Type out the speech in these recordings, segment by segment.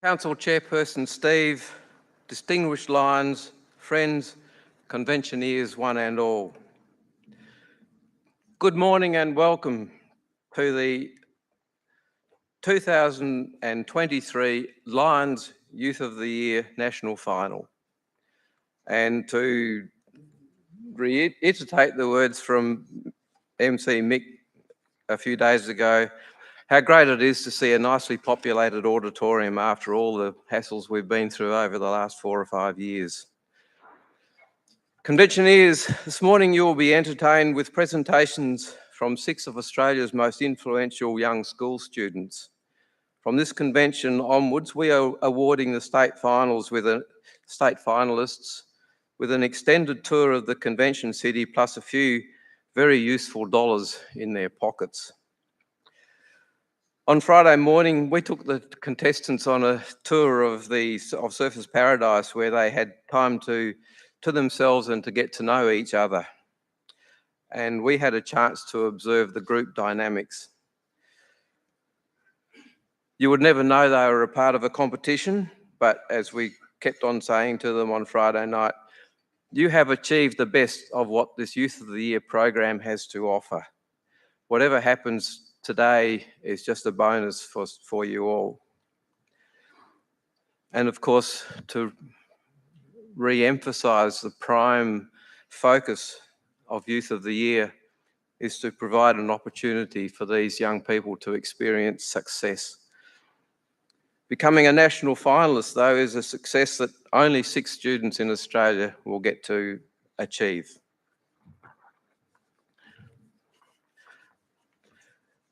Council Chairperson Steve, distinguished Lions, friends, conventioneers one and all. Good morning and welcome to the 2023 Lions Youth of the Year National Final. And to reiterate the words from MC Mick a few days ago, how great it is to see a nicely populated auditorium after all the hassles we've been through over the last 4 or 5 years. Conventioneers, this morning you will be entertained with presentations from 6 of Australia's most influential young school students. From this convention onwards, we are awarding the state finalists with an extended tour of the convention city plus a few very useful dollars in their pockets. On Friday morning, we took the contestants on a tour of Surfers Paradise, where they had time to themselves and to get to know each other. And we had a chance to observe the group dynamics. You would never know they were a part of a competition, but as we kept on saying to them on Friday night, you have achieved the best of what this Youth of the Year program has to offer. Whatever happens today is just a bonus for you all. And of course, to re-emphasise the prime focus of Youth of the Year is to provide an opportunity for these young people to experience success. Becoming a national finalist, though, is a success that only 6 students in Australia will get to achieve.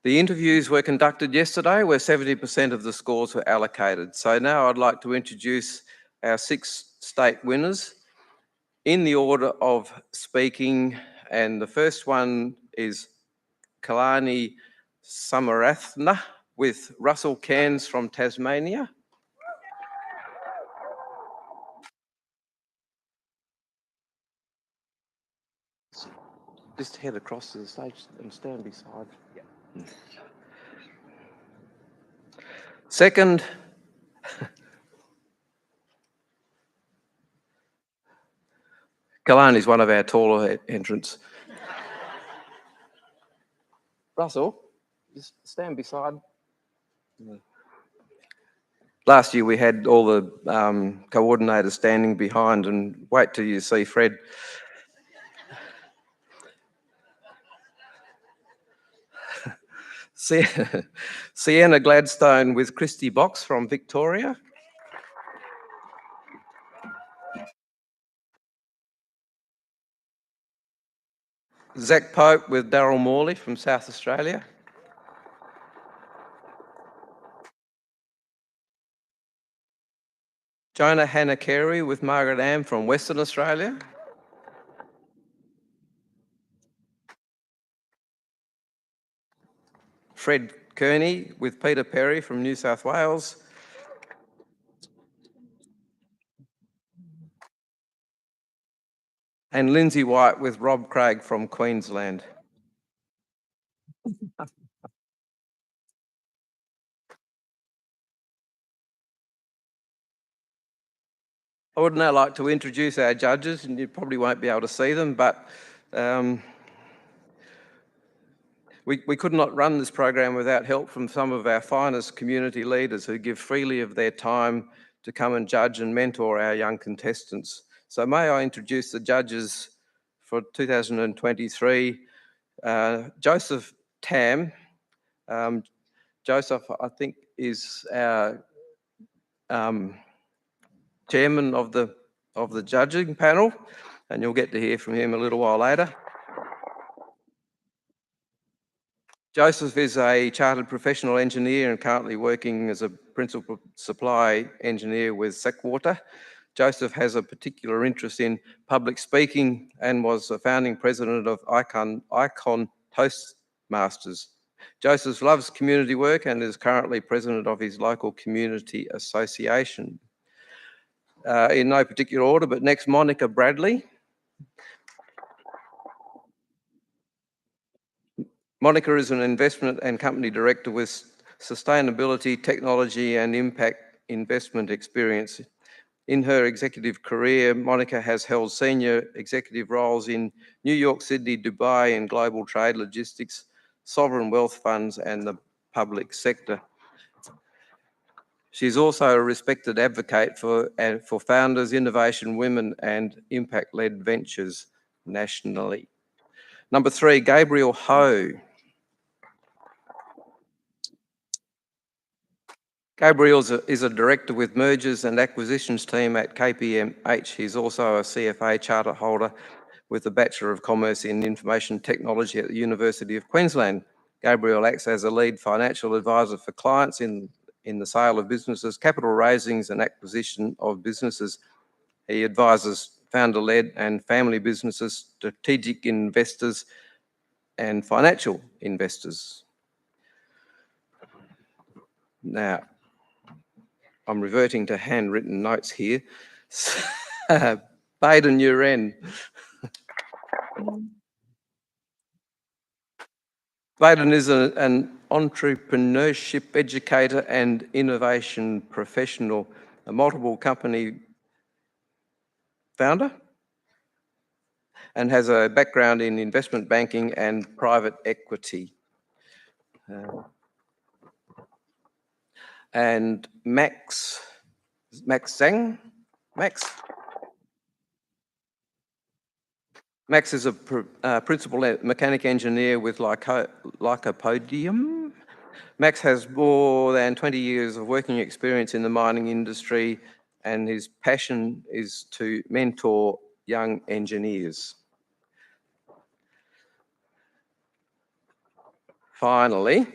The interviews were conducted yesterday where 70% of the scores were allocated. So now I'd like to introduce our 6 state winners in the order of speaking. And the first one is Kalani Samarathna with Russell Cairns from Tasmania. Just head across to the stage and stand beside. Yeah. Second, Kalani is one of our taller entrants. Russell, just stand beside. Last year we had all the coordinators standing behind, and wait till you see Fred. Sienna Gladstone with Christy Box from Victoria. Zach Pope with Daryl Morley from South Australia. Jonah Hannah Carey with Margaret Ann from Western Australia. Fred Kearney with Peter Perry from New South Wales. And Lindsay White with Rob Craig from Queensland. I would now like to introduce our judges, and you probably won't be able to see them, but we could not run this program without help from some of our finest community leaders who give freely of their time to come and judge and mentor our young contestants. So may I introduce the judges for 2023. Joseph Tam. Joseph, I think, is our chairman of the judging panel, and you'll get to hear from him a little while later. Joseph is a chartered professional engineer and currently working as a principal supply engineer with Seckwater. Joseph has a particular interest in public speaking and was a founding president of Icon Toastmasters. Joseph loves community work and is currently president of his local community association. In no particular order, but next, Monica Bradley. Monica is an investment and company director with sustainability, technology and impact investment experience. In her executive career, Monica has held senior executive roles in New York, Sydney, Dubai, and global trade logistics, sovereign wealth funds, and the public sector. She's also a respected advocate for founders, innovation, women, and impact-led ventures nationally. Number 3, Gabriel Ho. Gabriel is a director with mergers and acquisitions team at KPMH. He's also a CFA charter holder with a Bachelor of Commerce in Information Technology at the University of Queensland. Gabriel acts as a lead financial advisor for clients in the sale of businesses, capital raisings and acquisition of businesses. He advises founder-led and family businesses, strategic investors and financial investors. Now, I'm reverting to handwritten notes here. Baden, you're in. Baden is an entrepreneurship educator and innovation professional, a multiple company founder, and has a background in investment banking and private equity. And Max Zhang? Max is a principal mechanic engineer with Lycopodium. Max has more than 20 years of working experience in the mining industry, and his passion is to mentor young engineers. Finally,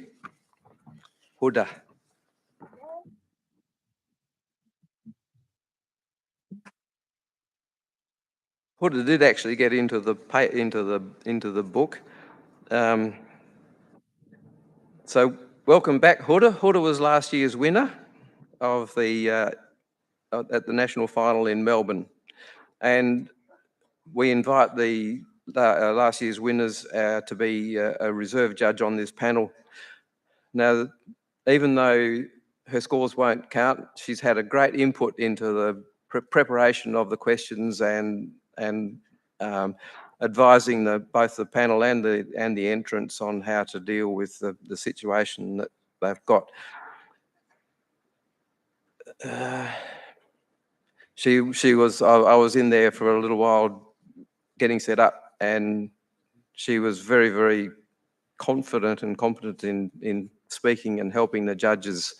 Huda. Huda did actually get into the book. So welcome back, Huda. Huda was last year's winner of the at the national final in Melbourne, and we invite the last year's winners to be a reserve judge on this panel. Now, even though her scores won't count, she's had a great input into the preparation of the questions and advising both the panel and the entrants on how to deal with the situation that they've got. I was in there for a little while getting set up, and she was very, very confident and competent in speaking and helping the judges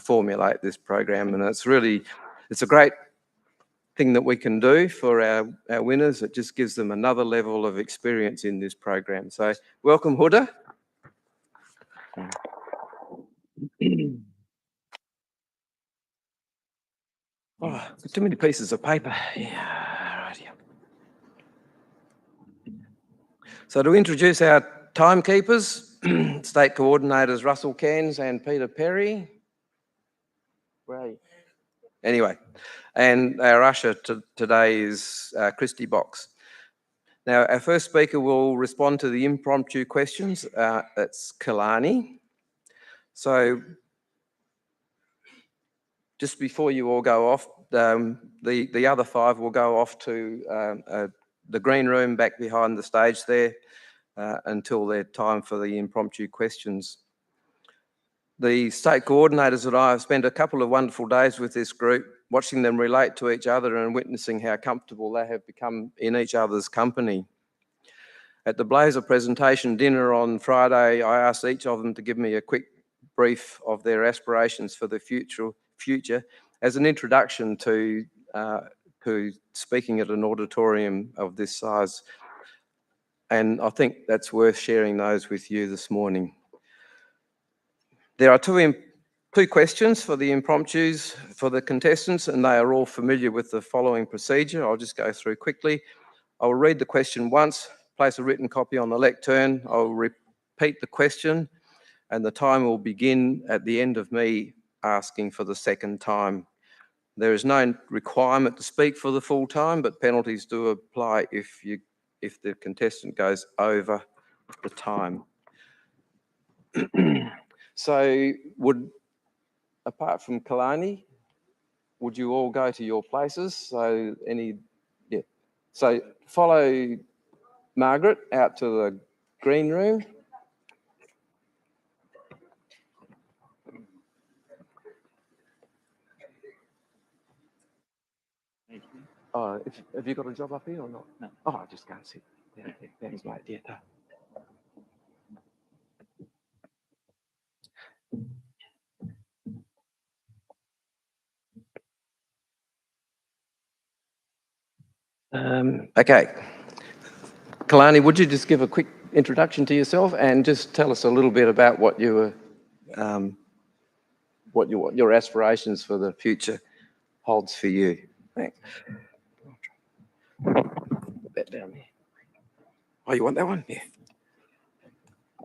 formulate this program. And it's a great thing that we can do for our winners. It just gives them another level of experience in this program. So welcome, Huda. Oh, too many pieces of paper. Yeah, right here. So to introduce our timekeepers, state coordinators Russell Cairns and Peter Perry. Where are you? Anyway, and our usher today is Christy Box. Now, our first speaker will respond to the impromptu questions. That's Kalani. So just before you all go off, the other 5 will go off to the green room back behind the stage there until their time for the impromptu questions. The state coordinators and I have spent a couple of wonderful days with this group, watching them relate to each other and witnessing how comfortable they have become in each other's company. At the Blazer presentation dinner on Friday, I asked each of them to give me a quick brief of their aspirations for the future as an introduction to speaking at an auditorium of this size. And I think that's worth sharing those with you this morning. There are two questions for the impromptus for the contestants, and they are all familiar with the following procedure. I'll just go through quickly. I'll read the question once, place a written copy on the lectern. I'll repeat the question, and the time will begin at the end of me asking for the second time. There is no requirement to speak for the full time, but penalties do apply if the contestant goes over the time. So apart from Kalani, would you all go to your places? So yeah. So follow Margaret out to the green room. Oh, have you got a job up here or not? No. Oh, I just can't sit. Yeah, thanks, mate. Yeah. Okay. Kalani, would you just give a quick introduction to yourself and just tell us a little bit about what you were, what your aspirations for the future holds for you? Thanks. That down there. Oh, you want that one? Yeah.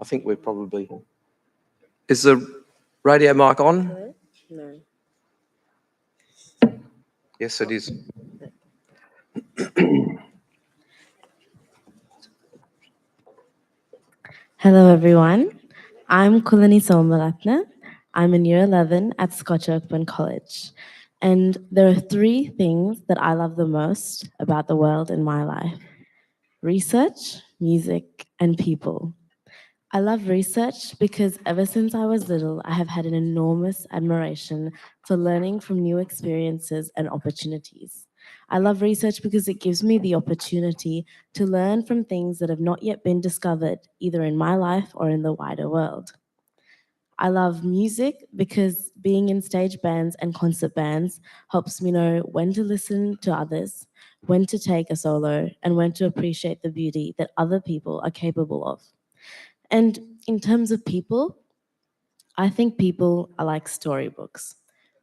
I think we're probably. Is the radio mic on? No. Yes, it is. Hello, everyone. I'm Kalani Sombalatna. I'm in year 11 at Scotch Oakburn College. And there are three things that I love the most about the world in my life: research, music, and people. I love research because ever since I was little, I have had an enormous admiration for learning from new experiences and opportunities. I love research because it gives me the opportunity to learn from things that have not yet been discovered, either in my life or in the wider world. I love music because being in stage bands and concert bands helps me know when to listen to others, when to take a solo, and when to appreciate the beauty that other people are capable of. And in terms of people, I think people are like storybooks.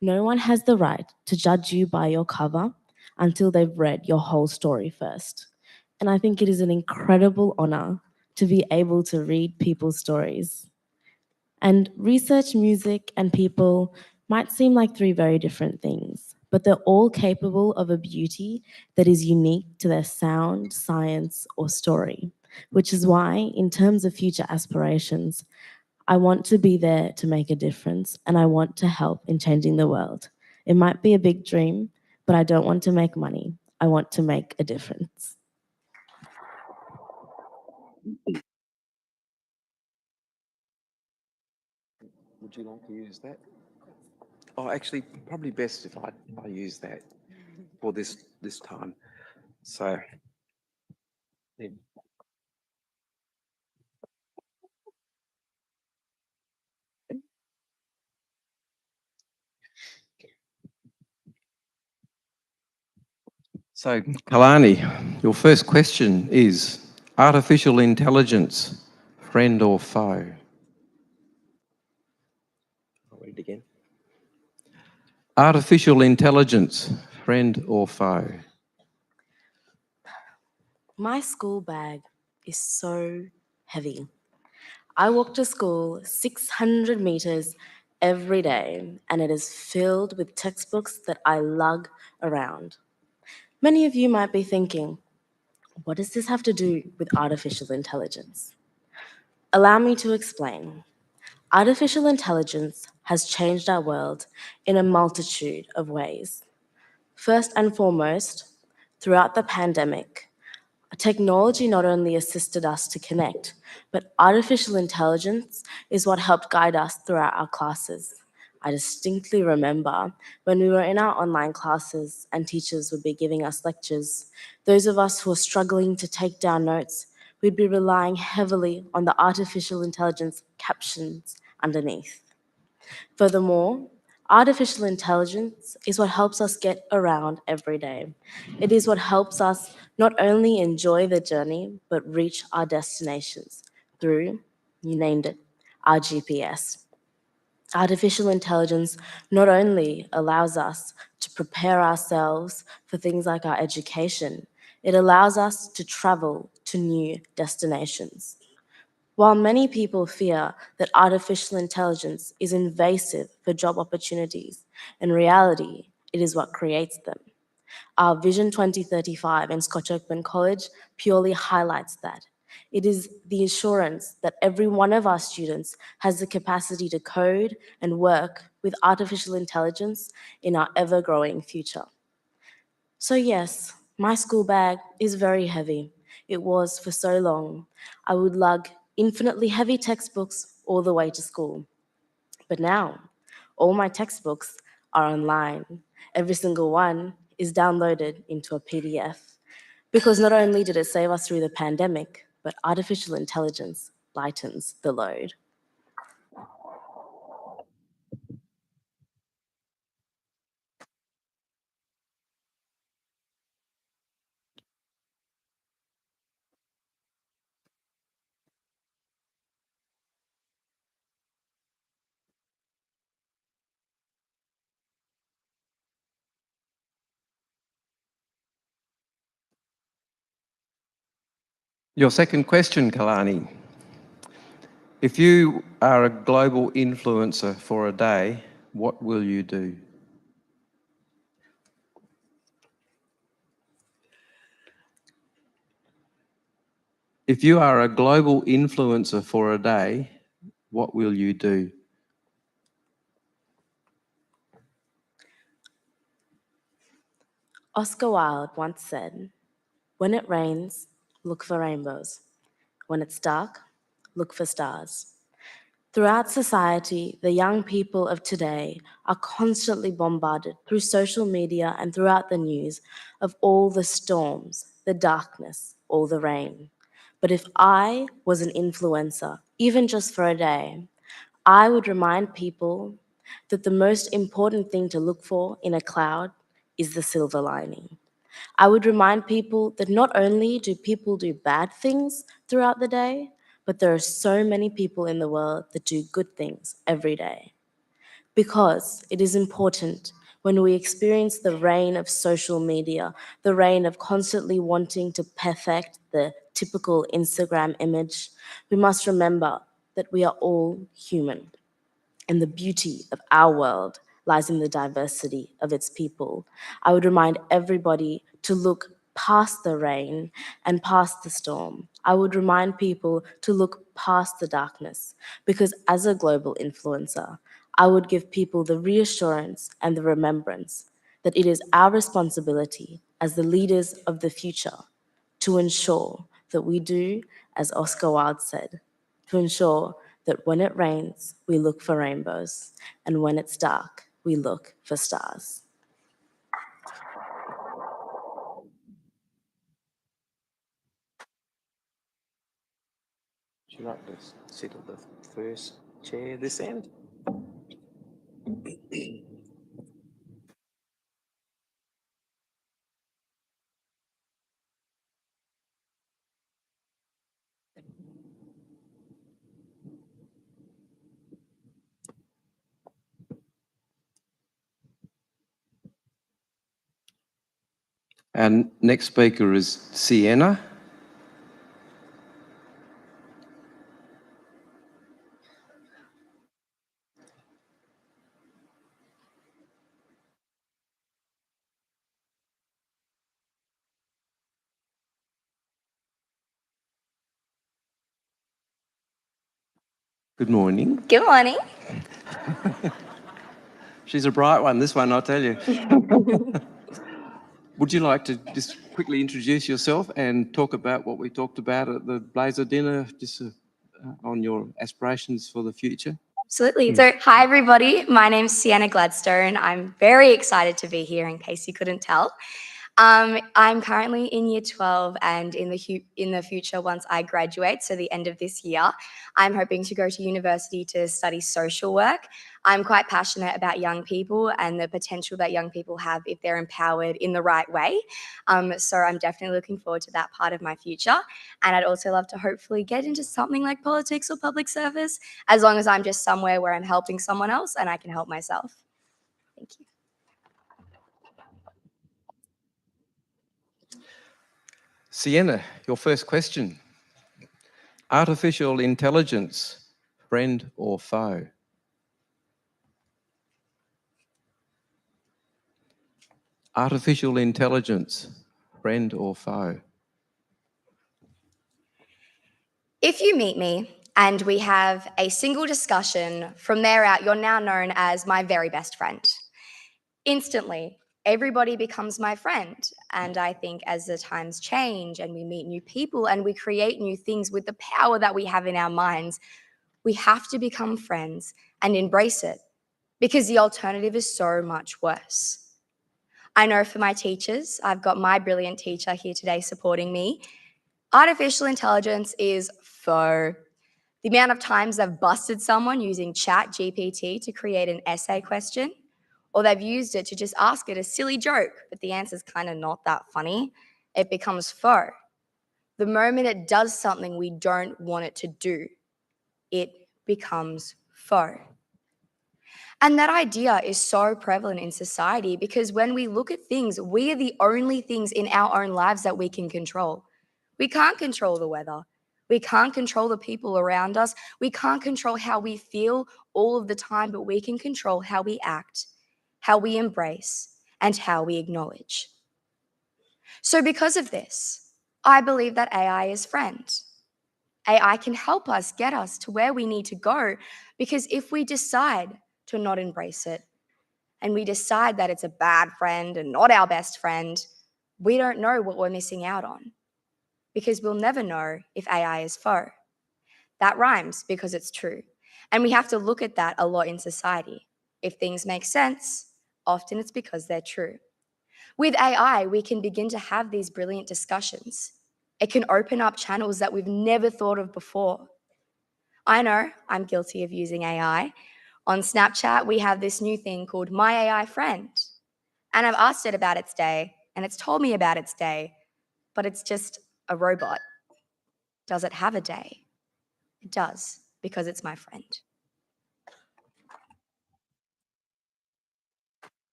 No one has the right to judge you by your cover until they've read your whole story first. And I think it is an incredible honor to be able to read people's stories. And research, music, and people might seem like three very different things, but they're all capable of a beauty that is unique to their sound, science, or story, which is why, in terms of future aspirations, I want to be there to make a difference and I want to help in changing the world. It might be a big dream, but I don't want to make money. I want to make a difference. Would you like to use that? Oh, actually, probably best if I use that for this time. So, yeah. So, Kalani, your first question is artificial intelligence, friend or foe? I'll read it again. Artificial intelligence, friend or foe? My school bag is so heavy. I walk to school 600 meters every day, and it is filled with textbooks that I lug around. Many of you might be thinking, what does this have to do with artificial intelligence? Allow me to explain. Artificial intelligence has changed our world in a multitude of ways. First and foremost, throughout the pandemic, technology not only assisted us to connect, but artificial intelligence is what helped guide us throughout our classes. I distinctly remember when we were in our online classes and teachers would be giving us lectures, those of us who were struggling to take down notes, we'd be relying heavily on the artificial intelligence captions underneath. Furthermore, artificial intelligence is what helps us get around every day. It is what helps us not only enjoy the journey, but reach our destinations through, you named it, our GPS. Artificial intelligence not only allows us to prepare ourselves for things like our education, it allows us to travel to new destinations. While many people fear that artificial intelligence is invasive for job opportunities, in reality, it is what creates them. Our Vision 2035 in Scotch Oakburn College purely highlights that. It is the assurance that every one of our students has the capacity to code and work with artificial intelligence in our ever-growing future. So yes, my school bag is very heavy. It was for so long. I would lug infinitely heavy textbooks all the way to school. But now, all my textbooks are online. Every single one is downloaded into a PDF. Because not only did it save us through the pandemic, but artificial intelligence lightens the load. Your second question, Kalani. If you are a global influencer for a day, what will you do? If you are a global influencer for a day, what will you do? Oscar Wilde once said, "When it rains, look for rainbows. When it's dark, look for stars." Throughout society, the young people of today are constantly bombarded through social media and throughout the news of all the storms, the darkness, all the rain. But if I was an influencer, even just for a day, I would remind people that the most important thing to look for in a cloud is the silver lining. I would remind people that not only do people do bad things throughout the day, but there are so many people in the world that do good things every day. Because it is important when we experience the reign of social media, the reign of constantly wanting to perfect the typical Instagram image, we must remember that we are all human. And the beauty of our world lies in the diversity of its people. I would remind everybody to look past the rain and past the storm. I would remind people to look past the darkness, because as a global influencer, I would give people the reassurance and the remembrance that it is our responsibility as the leaders of the future to ensure that we do as Oscar Wilde said, to ensure that when it rains, we look for rainbows, and when it's dark, we look for stars. Would you like to sit at the first chair this end? And next speaker is Sienna. Good morning. Good morning. She's a bright one, this one, I'll tell you. Would you like to just quickly introduce yourself and talk about what we talked about at the Blazer dinner, just on your aspirations for the future? Absolutely. So, hi everybody. My name's Sienna Gladstone. I'm very excited to be here in case you couldn't tell. I'm currently in year 12, and in the future, once I graduate, so the end of this year, I'm hoping to go to university to study social work. I'm quite passionate about young people and the potential that young people have if they're empowered in the right way. So I'm definitely looking forward to that part of my future. And I'd also love to hopefully get into something like politics or public service, as long as I'm just somewhere where I'm helping someone else and I can help myself. Thank you. Sienna, your first question. Artificial intelligence, friend or foe? Artificial intelligence, friend or foe? If you meet me and we have a single discussion. From there out, you're now known as my very best friend. Instantly, everybody becomes my friend. And I think as the times change and we meet new people and we create new things with the power that we have in our minds, we have to become friends and embrace it, because the alternative is so much worse. I know for my teachers, I've got my brilliant teacher here today supporting me. Artificial intelligence is faux. The amount of times they've busted someone using Chat GPT to create an essay question, or they've used it to just ask it a silly joke, but the answer's kind of not that funny, it becomes faux. The moment it does something we don't want it to do, it becomes faux. And that idea is so prevalent in society because when we look at things, we are the only things in our own lives that we can control. We can't control the weather. We can't control the people around us. We can't control how we feel all of the time, but we can control how we act, how we embrace, and how we acknowledge. So because of this, I believe that AI is friend. AI can help us get us to where we need to go, because if we decide to not embrace it and we decide that it's a bad friend and not our best friend, we don't know what we're missing out on, because we'll never know if AI is foe. That rhymes because it's true. And we have to look at that a lot in society. If things make sense, often it's because they're true. With AI, we can begin to have these brilliant discussions. It can open up channels that we've never thought of before. I know I'm guilty of using AI. On Snapchat, we have this new thing called My AI Friend. And I've asked it about its day, and it's told me about its day, but it's just a robot. Does it have a day? It does, because it's my friend.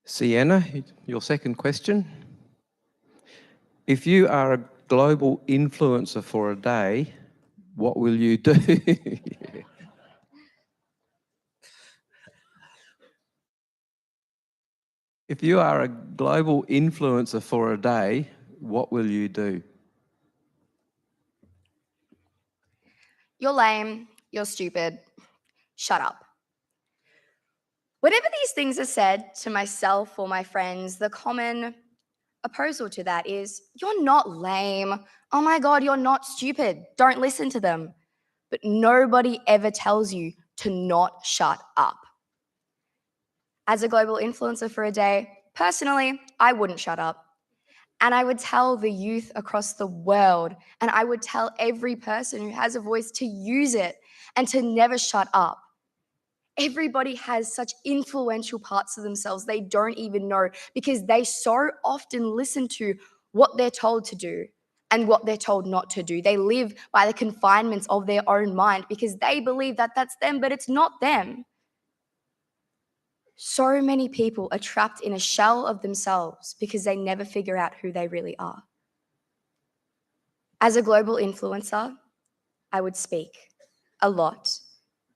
Sienna, your second question. If you are a global influencer for a day, what will you do? If you are a global influencer for a day, what will you do? You're lame, you're stupid, shut up. Whenever these things are said to myself or my friends, the common opposal to that is, you're not lame. Oh my God, you're not stupid. Don't listen to them. But nobody ever tells you to not shut up. As a global influencer for a day, personally, I wouldn't shut up. And I would tell the youth across the world, and I would tell every person who has a voice to use it and to never shut up. Everybody has such influential parts of themselves they don't even know, because they so often listen to what they're told to do and what they're told not to do. They live by the confinements of their own mind because they believe that that's them, but it's not them. So many people are trapped in a shell of themselves because they never figure out who they really are. As a global influencer, I would speak a lot,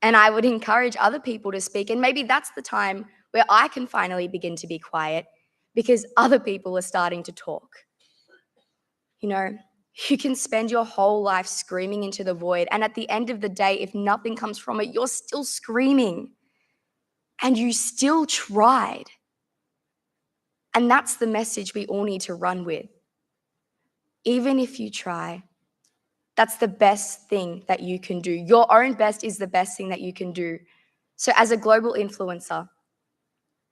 and I would encourage other people to speak. And maybe that's the time where I can finally begin to be quiet because other people are starting to talk. You know, you can spend your whole life screaming into the void, and at the end of the day, if nothing comes from it, you're still screaming and you still tried. And that's the message we all need to run with. Even if you try, that's the best thing that you can do. Your own best is the best thing that you can do. So as a global influencer,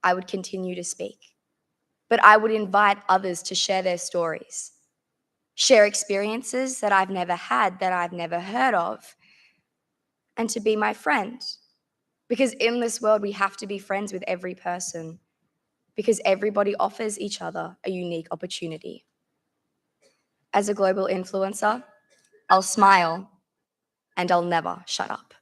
I would continue to speak, but I would invite others to share their stories, share experiences that I've never had, that I've never heard of, and to be my friend. Because in this world, we have to be friends with every person, because everybody offers each other a unique opportunity. As a global influencer, I'll smile and I'll never shut up.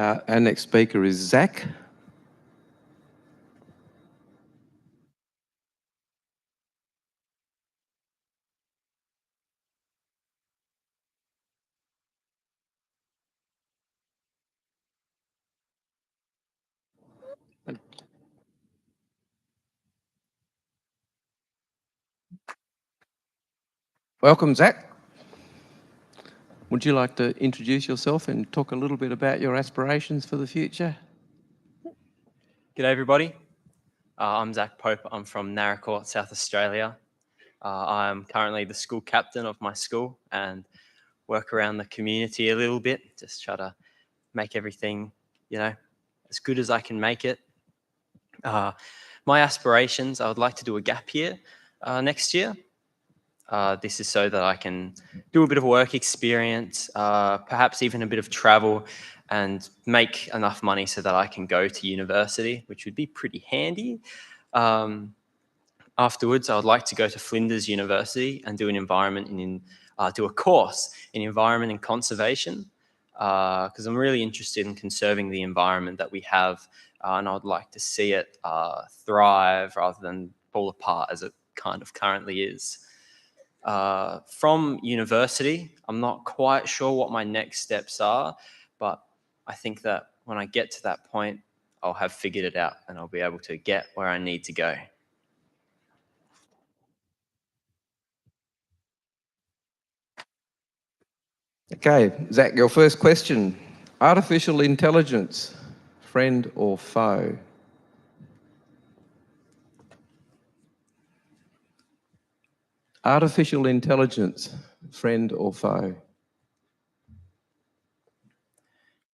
Our next speaker is Zach. Welcome, Zach. Would you like to introduce yourself and talk a little bit about your aspirations for the future? G'day everybody, I'm Zach Pope. I'm from Narracourt, South Australia. I'm currently the school captain of my school and work around the community a little bit, just try to make everything, as good as I can make it. My aspirations, I would like to do a gap year next year. This is so that I can do a bit of work experience, perhaps even a bit of travel, and make enough money so that I can go to university, which would be pretty handy. Afterwards, I would like to go to Flinders University and do do a course in environment and conservation, because I'm really interested in conserving the environment that we have, and I would like to see it thrive rather than fall apart as it kind of currently is. From university, I'm not quite sure what my next steps are, but I think that when I get to that point, I'll have figured it out and I'll be able to get where I need to go. Okay, Zach, your first question. Artificial intelligence, friend or foe? Artificial intelligence, friend or foe?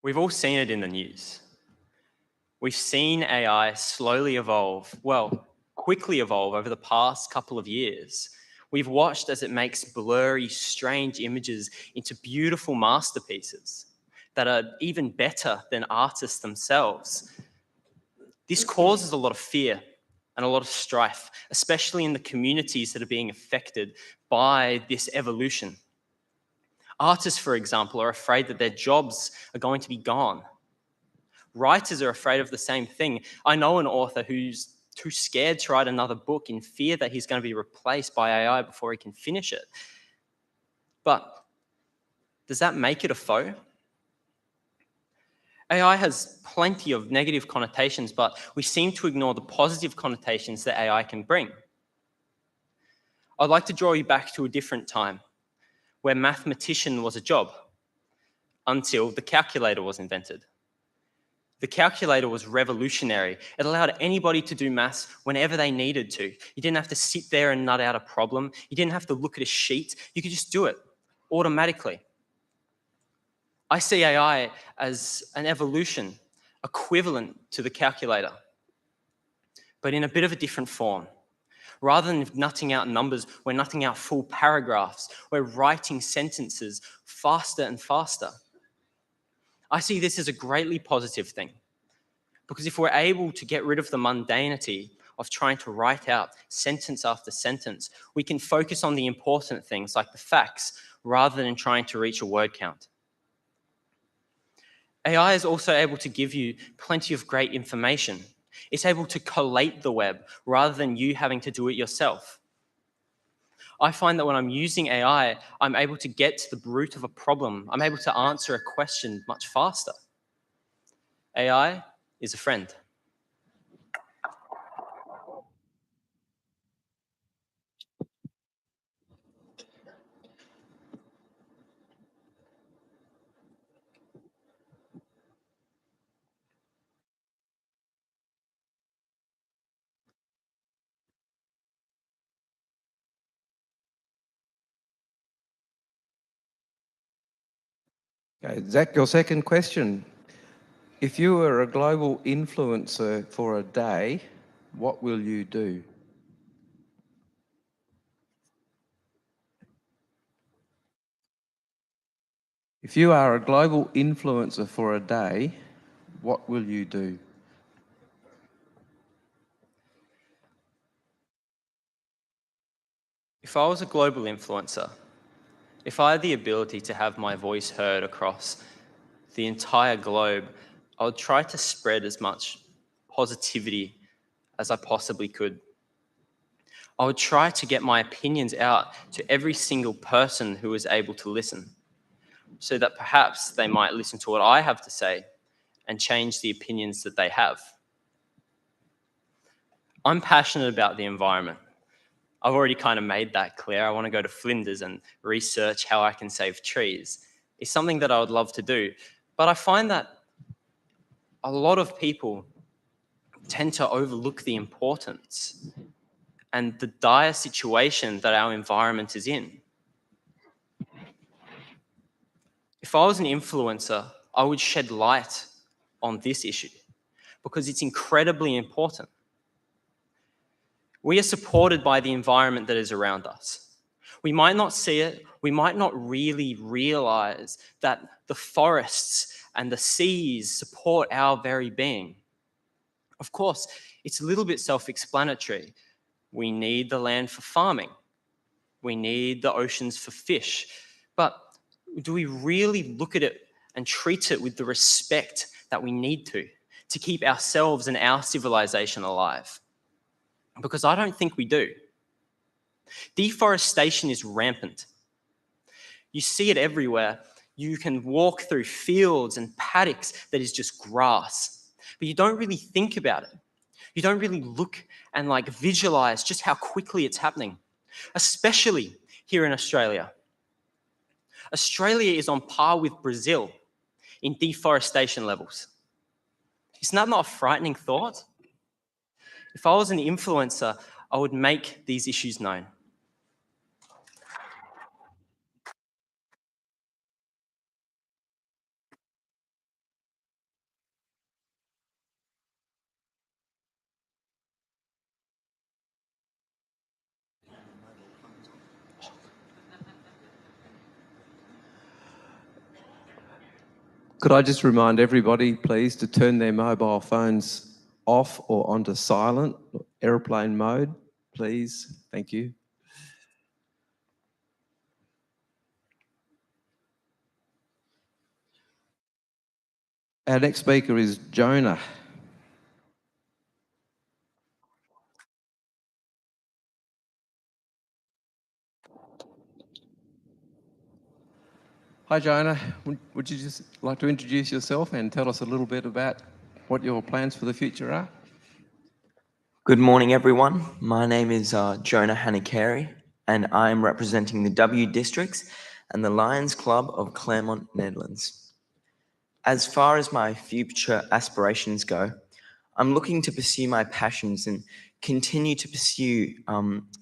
We've all seen it in the news. We've seen AI slowly evolve, quickly evolve over the past couple of years. We've watched as it makes blurry, strange images into beautiful masterpieces that are even better than artists themselves. This causes a lot of fear and a lot of strife, especially in the communities that are being affected by this evolution. Artists, for example, are afraid that their jobs are going to be gone. Writers are afraid of the same thing. I know an author who's too scared to write another book in fear that he's going to be replaced by AI before he can finish it. But does that make it a foe? AI has plenty of negative connotations, but we seem to ignore the positive connotations that AI can bring. I'd like to draw you back to a different time where mathematician was a job until the calculator was invented. The calculator was revolutionary. It allowed anybody to do maths whenever they needed to. You didn't have to sit there and nut out a problem. You didn't have to look at a sheet. You could just do it automatically. I see AI as an evolution equivalent to the calculator, but in a bit of a different form. Rather than nutting out numbers, we're nutting out full paragraphs. We're writing sentences faster and faster. I see this as a greatly positive thing, because if we're able to get rid of the mundanity of trying to write out sentence after sentence, we can focus on the important things like the facts rather than trying to reach a word count. AI is also able to give you plenty of great information. It's able to collate the web rather than you having to do it yourself. I find that when I'm using AI, I'm able to get to the root of a problem. I'm able to answer a question much faster. AI is a friend. Okay, Zach, your second question. If you were a global influencer for a day, what will you do? If you are a global influencer for a day, what will you do? If I was a global influencer, if I had the ability to have my voice heard across the entire globe, I would try to spread as much positivity as I possibly could. I would try to get my opinions out to every single person who was able to listen, so that perhaps they might listen to what I have to say and change the opinions that they have. I'm passionate about the environment. I've already kind of made that clear. I want to go to Flinders and research how I can save trees. It's something that I would love to do. But I find that a lot of people tend to overlook the importance and the dire situation that our environment is in. If I was an influencer, I would shed light on this issue because it's incredibly important. We are supported by the environment that is around us. We might not see it, we might not really realize that the forests and the seas support our very being. Of course, it's a little bit self-explanatory. We need the land for farming. We need the oceans for fish. But do we really look at it and treat it with the respect that we need to keep ourselves and our civilization alive? Because I don't think we do. Deforestation is rampant. You see it everywhere. You can walk through fields and paddocks that is just grass, but you don't really think about it. You don't really look and visualize just how quickly it's happening, especially here in Australia. Australia is on par with Brazil in deforestation levels. Isn't that not a frightening thought? If I was an influencer, I would make these issues known. Could I just remind everybody, please, to turn their mobile phones off or onto silent, airplane mode, please? Thank you. Our next speaker is Jonah. Hi, Jonah. Would you just like to introduce yourself and tell us a little bit about what your plans for the future are? Good morning, everyone. My name is Jonah Hanikari, and I am representing the W Districts and the Lions Club of Claremont, Netherlands. As far as my future aspirations go, I'm looking to pursue my passions and continue to pursue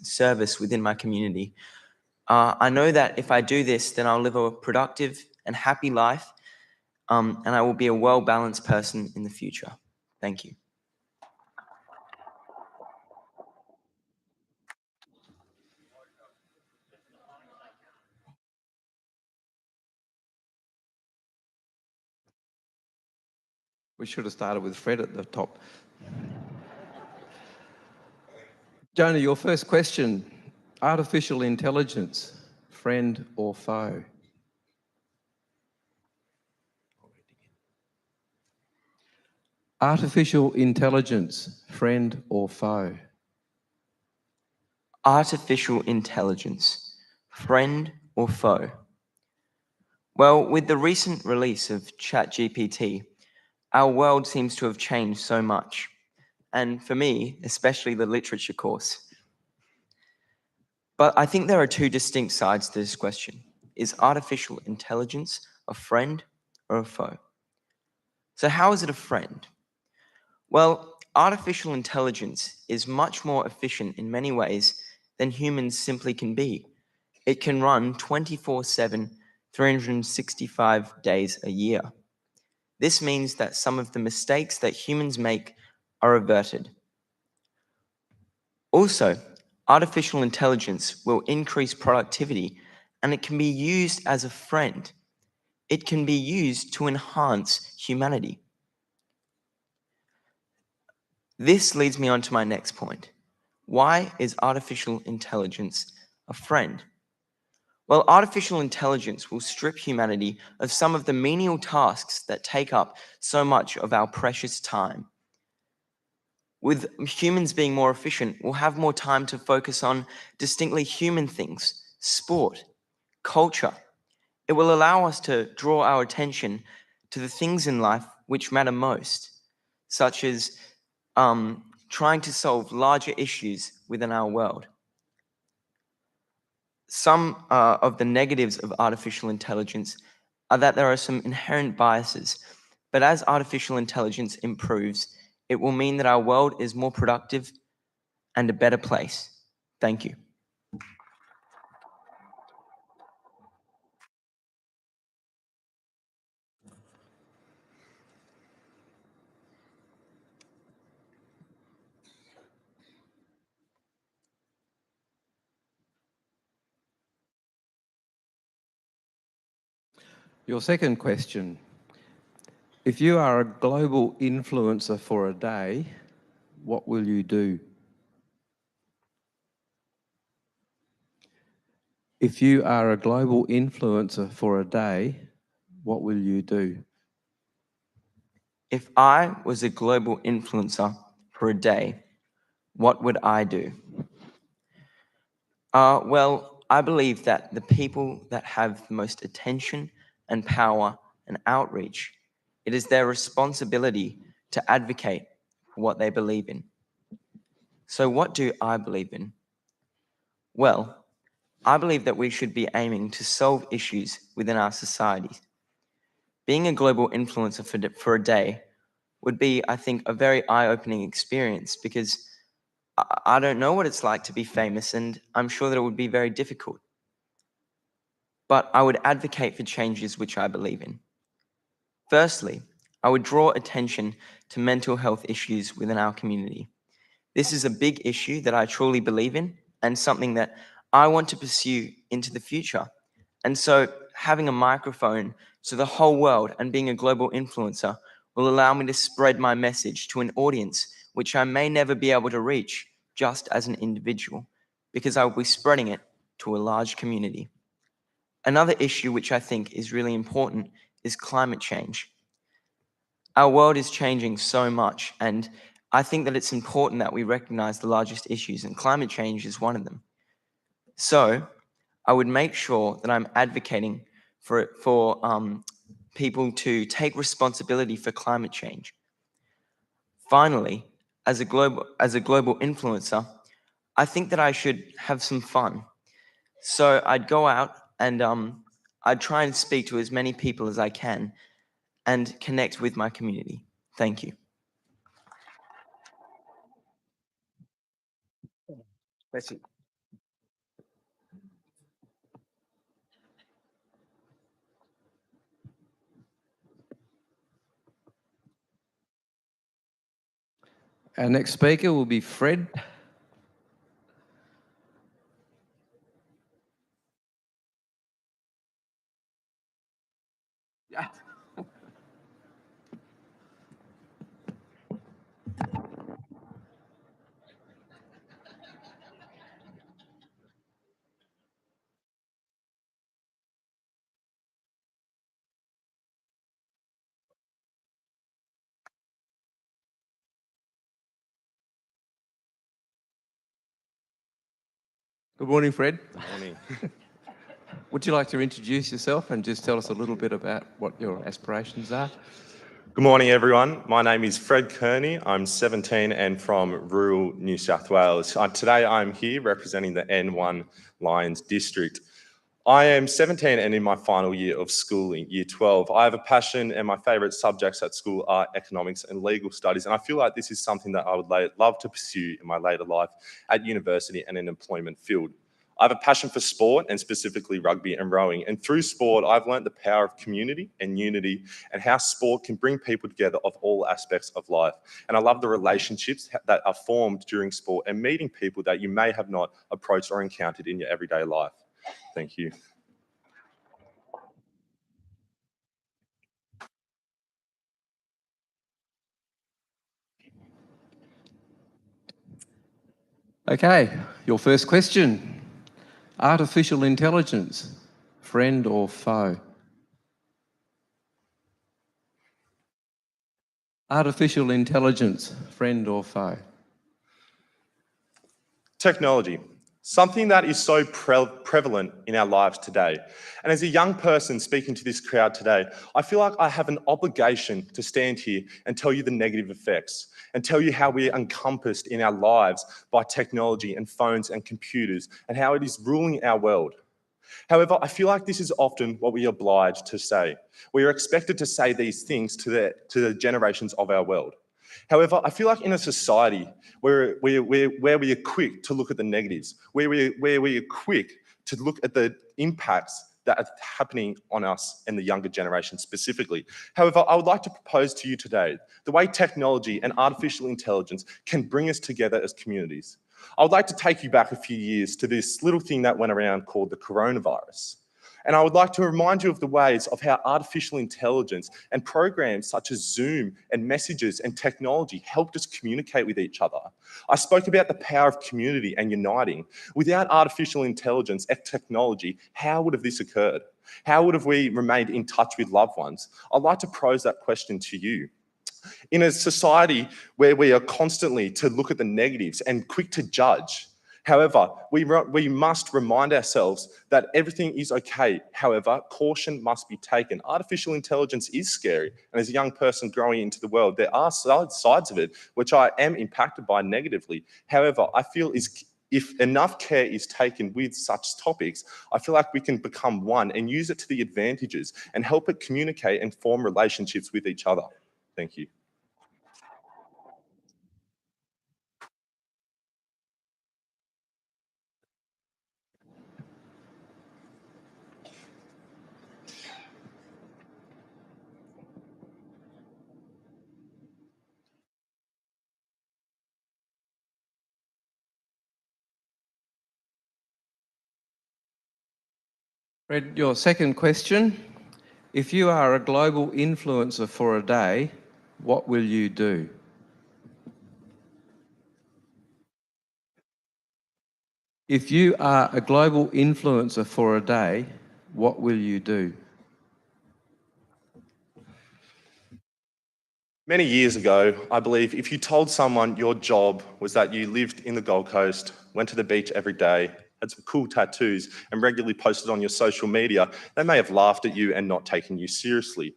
service within my community. I know that if I do this, then I'll live a productive and happy life, and I will be a well-balanced person in the future. Thank you. We should have started with Fred at the top. Jonah, your first question, artificial intelligence, friend or foe? Artificial intelligence, friend or foe? Artificial intelligence, friend or foe? Well, with the recent release of ChatGPT, our world seems to have changed so much. And for me, especially the literature course. But I think there are two distinct sides to this question. Is artificial intelligence a friend or a foe? So how is it a friend? Well, artificial intelligence is much more efficient in many ways than humans simply can be. It can run 24/7, 365 days a year. This means that some of the mistakes that humans make are averted. Also, artificial intelligence will increase productivity, and it can be used as a friend. It can be used to enhance humanity. This leads me on to my next point. Why is artificial intelligence a friend? Well, artificial intelligence will strip humanity of some of the menial tasks that take up so much of our precious time. With humans being more efficient, we'll have more time to focus on distinctly human things, sport, culture. It will allow us to draw our attention to the things in life which matter most, such as trying to solve larger issues within our world. Some of the negatives of artificial intelligence are that there are some inherent biases, but as artificial intelligence improves, it will mean that our world is more productive and a better place. Thank you. Your second question. If you are a global influencer for a day, what will you do? If you are a global influencer for a day, what will you do? If I was a global influencer for a day, what would I do? Well, I believe that the people that have the most attention and power and outreach, it is their responsibility to advocate for what they believe in. So what do I believe in? Well, I believe that we should be aiming to solve issues within our society. Being a global influencer for a day would be, I think, a very eye-opening experience because I don't know what it's like to be famous, and I'm sure that it would be very difficult. But I would advocate for changes which I believe in. Firstly, I would draw attention to mental health issues within our community. This is a big issue that I truly believe in and something that I want to pursue into the future. And so having a microphone to the whole world and being a global influencer will allow me to spread my message to an audience which I may never be able to reach just as an individual, because I will be spreading it to a large community. Another issue which I think is really important is climate change. Our world is changing so much, and I think that it's important that we recognize the largest issues, and climate change is one of them. So I would make sure that I'm advocating for people to take responsibility for climate change. Finally, as a global influencer, I think that I should have some fun. So I'd go out and I'd try and speak to as many people as I can and connect with my community. Thank you. That's it. Our next speaker will be Fred. Yeah. Good morning, Fred. Morning. Would you like to introduce yourself and just tell us a little bit about what your aspirations are? Good morning, everyone. My name is Fred Kearney. I'm 17 and from rural New South Wales. Today I'm here representing the N1 Lions District. I am 17 and in my final year of schooling, year 12. I have a passion and my favourite subjects at school are economics and legal studies. And I feel like this is something that I would love to pursue in my later life at university and an employment field. I have a passion for sport and specifically rugby and rowing. And through sport, I've learned the power of community and unity and how sport can bring people together of all aspects of life. And I love the relationships that are formed during sport and meeting people that you may have not approached or encountered in your everyday life. Thank you. Okay, your first question. Artificial intelligence, friend or foe? Artificial intelligence, friend or foe? Technology, something that is so prevalent in our lives today. And as a young person speaking to this crowd today, I feel like I have an obligation to stand here and tell you the negative effects and tell you how we're encompassed in our lives by technology and phones and computers and how it is ruling our world. However, I feel like this is often what we are obliged to say. We are expected to say these things to the generations of our world. However, I feel like in a society where we are quick to look at the negatives, where we are quick to look at the impacts that are happening on us and the younger generation specifically. However, I would like to propose to you today the way technology and artificial intelligence can bring us together as communities. I would like to take you back a few years to this little thing that went around called the coronavirus. And I would like to remind you of the ways of how artificial intelligence and programs such as Zoom and messages and technology helped us communicate with each other. I spoke about the power of community and uniting. Without artificial intelligence and technology, how would have this occurred? How would have we remained in touch with loved ones? I'd like to pose that question to you. In a society where we are constantly to look at the negatives and quick to judge, however, we must remind ourselves that everything is okay. However, caution must be taken. Artificial intelligence is scary. And as a young person growing into the world, there are sides of it which I am impacted by negatively. However, I feel if enough care is taken with such topics, I feel like we can become one and use it to the advantages and help it communicate and form relationships with each other. Thank you. Fred, your second question. If you are a global influencer for a day, what will you do? If you are a global influencer for a day, what will you do? Many years ago, I believe if you told someone your job was that you lived in the Gold Coast, went to the beach every day, had some cool tattoos, and regularly posted on your social media, they may have laughed at you and not taken you seriously.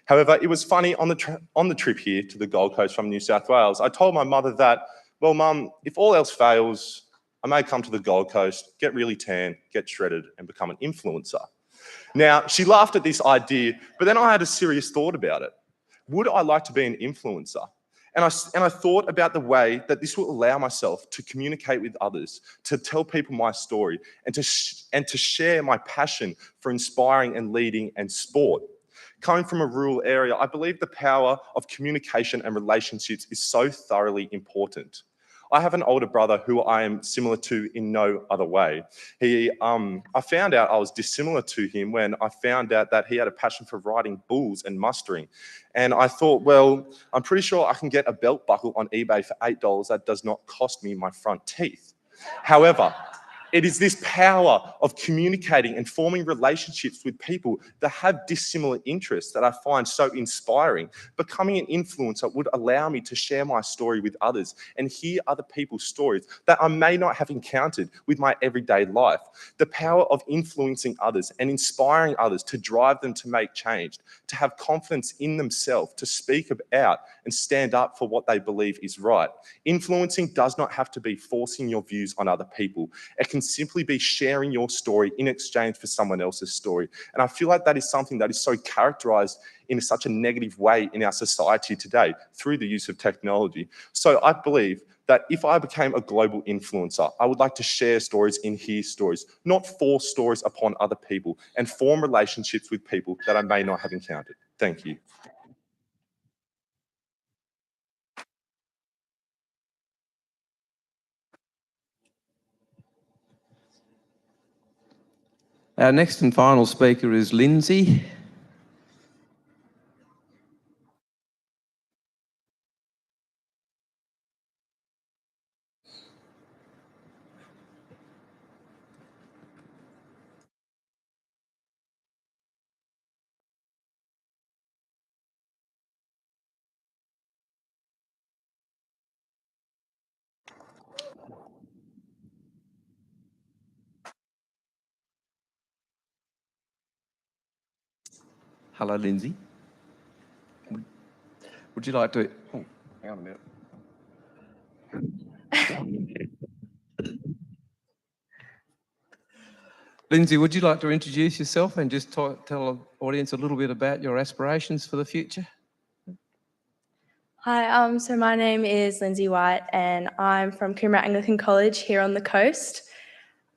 However, it was funny on the trip here to the Gold Coast from New South Wales. I told my mother that, well, Mum, if all else fails, I may come to the Gold Coast, get really tan, get shredded, and become an influencer. Now, she laughed at this idea, but then I had a serious thought about it. Would I like to be an influencer? And I thought about the way that this will allow myself to communicate with others, to tell people my story, and to share my passion for inspiring and leading and sport. Coming from a rural area, I believe the power of communication and relationships is so thoroughly important. I have an older brother who I am similar to in no other way. I found out I was dissimilar to him when I found out that he had a passion for riding bulls and mustering. And I thought, well, I'm pretty sure I can get a belt buckle on eBay for $8 that does not cost me my front teeth. However, it is this power of communicating and forming relationships with people that have dissimilar interests that I find so inspiring. Becoming an influencer would allow me to share my story with others and hear other people's stories that I may not have encountered with my everyday life. The power of influencing others and inspiring others to drive them to make change, to have confidence in themselves, to speak out and stand up for what they believe is right. Influencing does not have to be forcing your views on other people. It can simply be sharing your story in exchange for someone else's story. And I feel like that is something that is so characterized in such a negative way in our society today through the use of technology. So I believe that if I became a global influencer, I would like to share stories and hear stories, not force stories upon other people, and form relationships with people that I may not have encountered. Thank you. Our next and final speaker is Lindsay. Hello, Lindsay. Would you like to... Oh, hang on a minute. Lindsay, would you like to introduce yourself and just tell the audience a little bit about your aspirations for the future? Hi, so my name is Lindsay White and I'm from Coomera Anglican College here on the coast.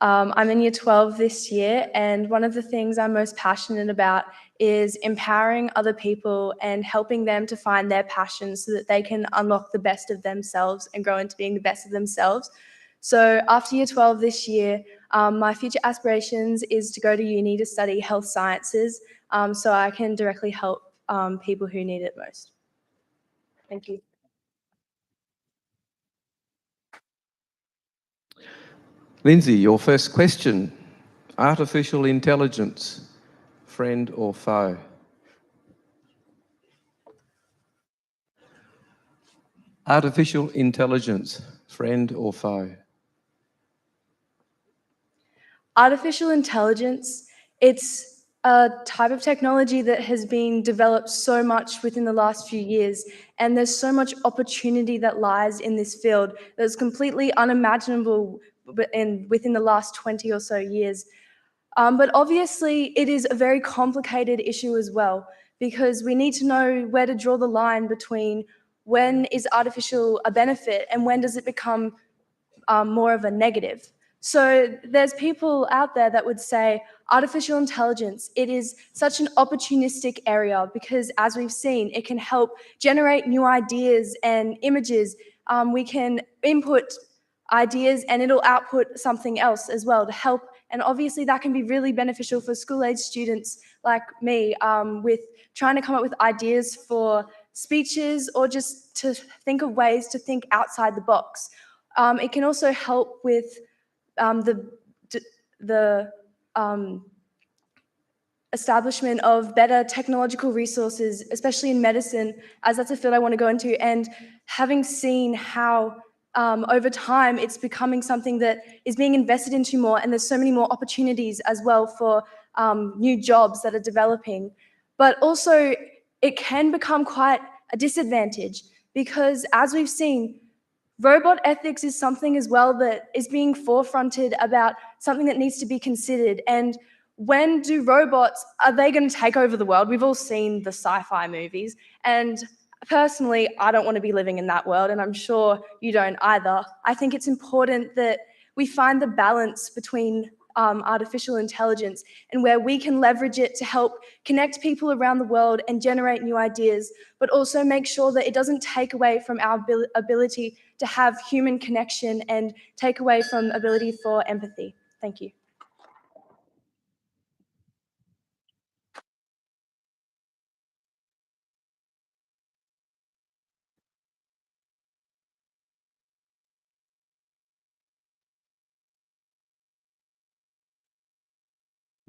I'm in year 12 this year, and one of the things I'm most passionate about is empowering other people and helping them to find their passions so that they can unlock the best of themselves and grow into being the best of themselves. So after year 12 this year, my future aspirations is to go to uni to study health sciences so I can directly help people who need it most. Thank you. Lindsay, your first question. Artificial intelligence, friend or foe? Artificial intelligence, friend or foe? Artificial intelligence, it's a type of technology that has been developed so much within the last few years, and there's so much opportunity that lies in this field that's completely unimaginable within the last 20 or so years. But obviously, it is a very complicated issue as well, because we need to know where to draw the line between when is artificial a benefit and when does it become more of a negative. So there's people out there that would say artificial intelligence, it is such an opportunistic area because, as we've seen, it can help generate new ideas and images. We can input ideas and it'll output something else as well to help. And obviously that can be really beneficial for school-age students like me with trying to come up with ideas for speeches or just to think of ways to think outside the box. It can also help with the establishment of better technological resources, especially in medicine, as that's a field I want to go into. And having seen how over time it's becoming something that is being invested into more, and there's so many more opportunities as well for new jobs that are developing. But also it can become quite a disadvantage because, as we've seen, robot ethics is something as well that is being forefronted about something that needs to be considered. And when do robots, are they going to take over the world? We've all seen the sci-fi movies. And personally, I don't want to be living in that world, and I'm sure you don't either. I think it's important that we find the balance between artificial intelligence and where we can leverage it to help connect people around the world and generate new ideas, but also make sure that it doesn't take away from our ability to have human connection and take away from ability for empathy. Thank you.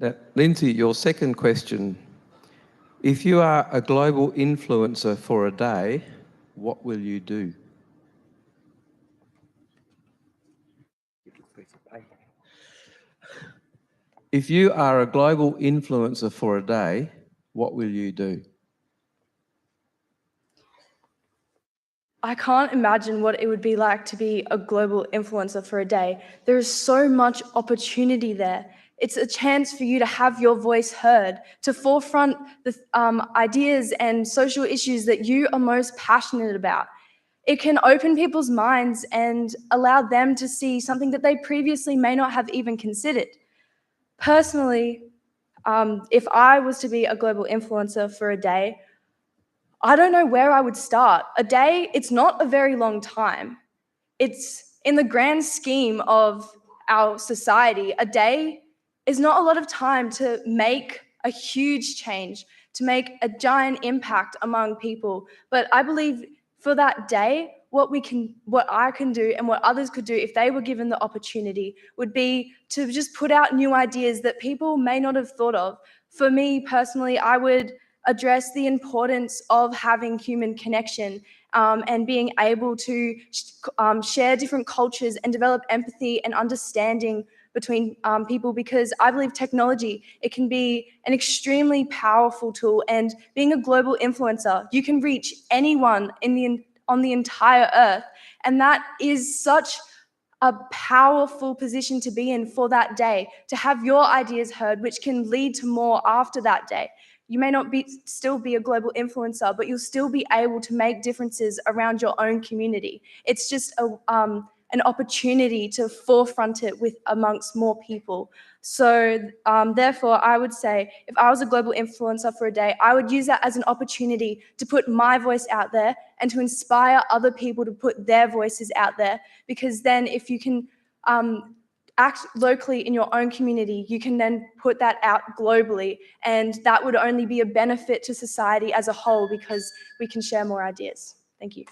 Now, Lindsay, your second question. If you are a global influencer for a day, what will you do? If you are a global influencer for a day, what will you do? I can't imagine what it would be like to be a global influencer for a day. There is so much opportunity there. It's a chance for you to have your voice heard, to forefront the ideas and social issues that you are most passionate about. It can open people's minds and allow them to see something that they previously may not have even considered. Personally, if I was to be a global influencer for a day, I don't know where I would start. A day, it's not a very long time. It's in the grand scheme of our society, a day is not a lot of time to make a huge change, to make a giant impact among people. But I believe for that day, what I can do and what others could do if they were given the opportunity would be to just put out new ideas that people may not have thought of. For me personally, I would address the importance of having human connection and being able to share different cultures and develop empathy and understanding between people, because I believe technology, it can be an extremely powerful tool. And being a global influencer, you can reach anyone on the entire earth. And that is such a powerful position to be in for that day, to have your ideas heard, which can lead to more after that day. You may not still be a global influencer, but you'll still be able to make differences around your own community. It's just an opportunity to forefront it with amongst more people. So therefore, I would say if I was a global influencer for a day, I would use that as an opportunity to put my voice out there and to inspire other people to put their voices out there. Because then if you can act locally in your own community, you can then put that out globally, and that would only be a benefit to society as a whole because we can share more ideas. Thank you.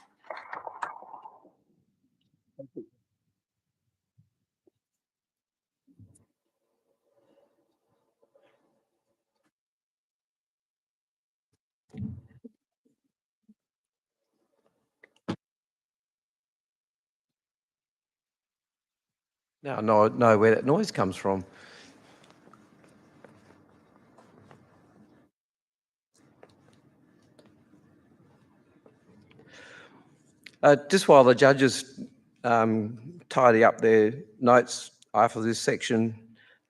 Now I know where that noise comes from. Just while the judges tidy up their notes after this section,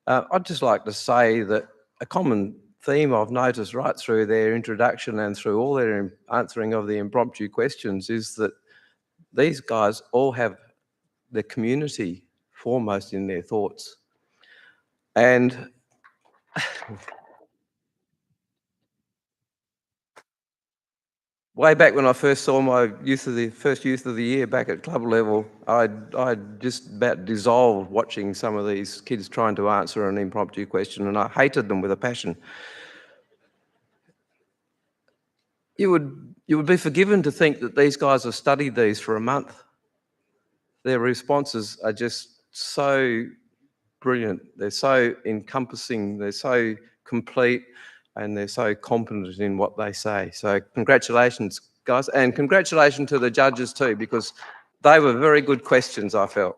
I'd just like to say that a common theme I've noticed right through their introduction and through all their answering of the impromptu questions is that these guys all have the community foremost in their thoughts. And way back when I first saw my first youth of the year back at club level, I just about dissolved watching some of these kids trying to answer an impromptu question, and I hated them with a passion. You would be forgiven to think that these guys have studied these for a month. Their responses are just so brilliant. They're so encompassing. They're so complete, and they're so competent in what they say. So congratulations, guys, and congratulations to the judges too, because they were very good questions, I felt.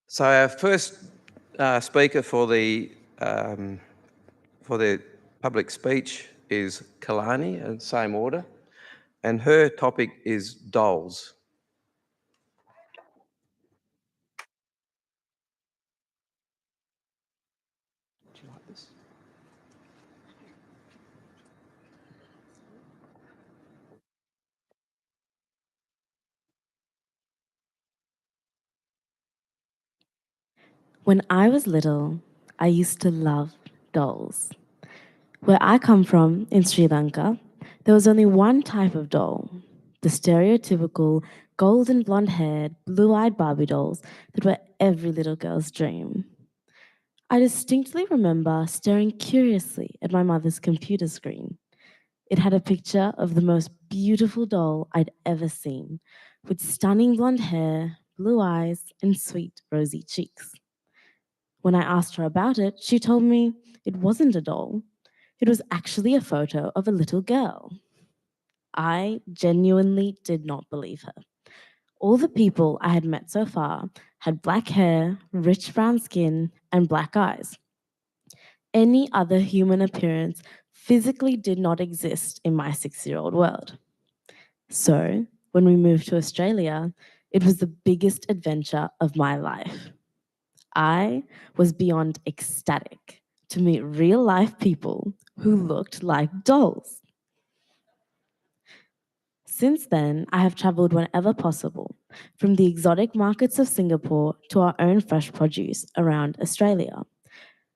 So our first speaker for the public speech is Kalani, in the same order, and her topic is dolls. Do you like this? When I was little, I used to love dolls. Where I come from, in Sri Lanka, there was only one type of doll, the stereotypical golden blonde-haired, blue-eyed Barbie dolls that were every little girl's dream. I distinctly remember staring curiously at my mother's computer screen. It had a picture of the most beautiful doll I'd ever seen, with stunning blonde hair, blue eyes, and sweet rosy cheeks. When I asked her about it, she told me it wasn't a doll. It was actually a photo of a little girl. I genuinely did not believe her. All the people I had met so far had black hair, rich brown skin, and black eyes. Any other human appearance physically did not exist in my 6-year-old world. So, when we moved to Australia, it was the biggest adventure of my life. I was beyond ecstatic to meet real life people who looked like dolls. Since then, I have traveled whenever possible, from the exotic markets of Singapore to our own fresh produce around Australia.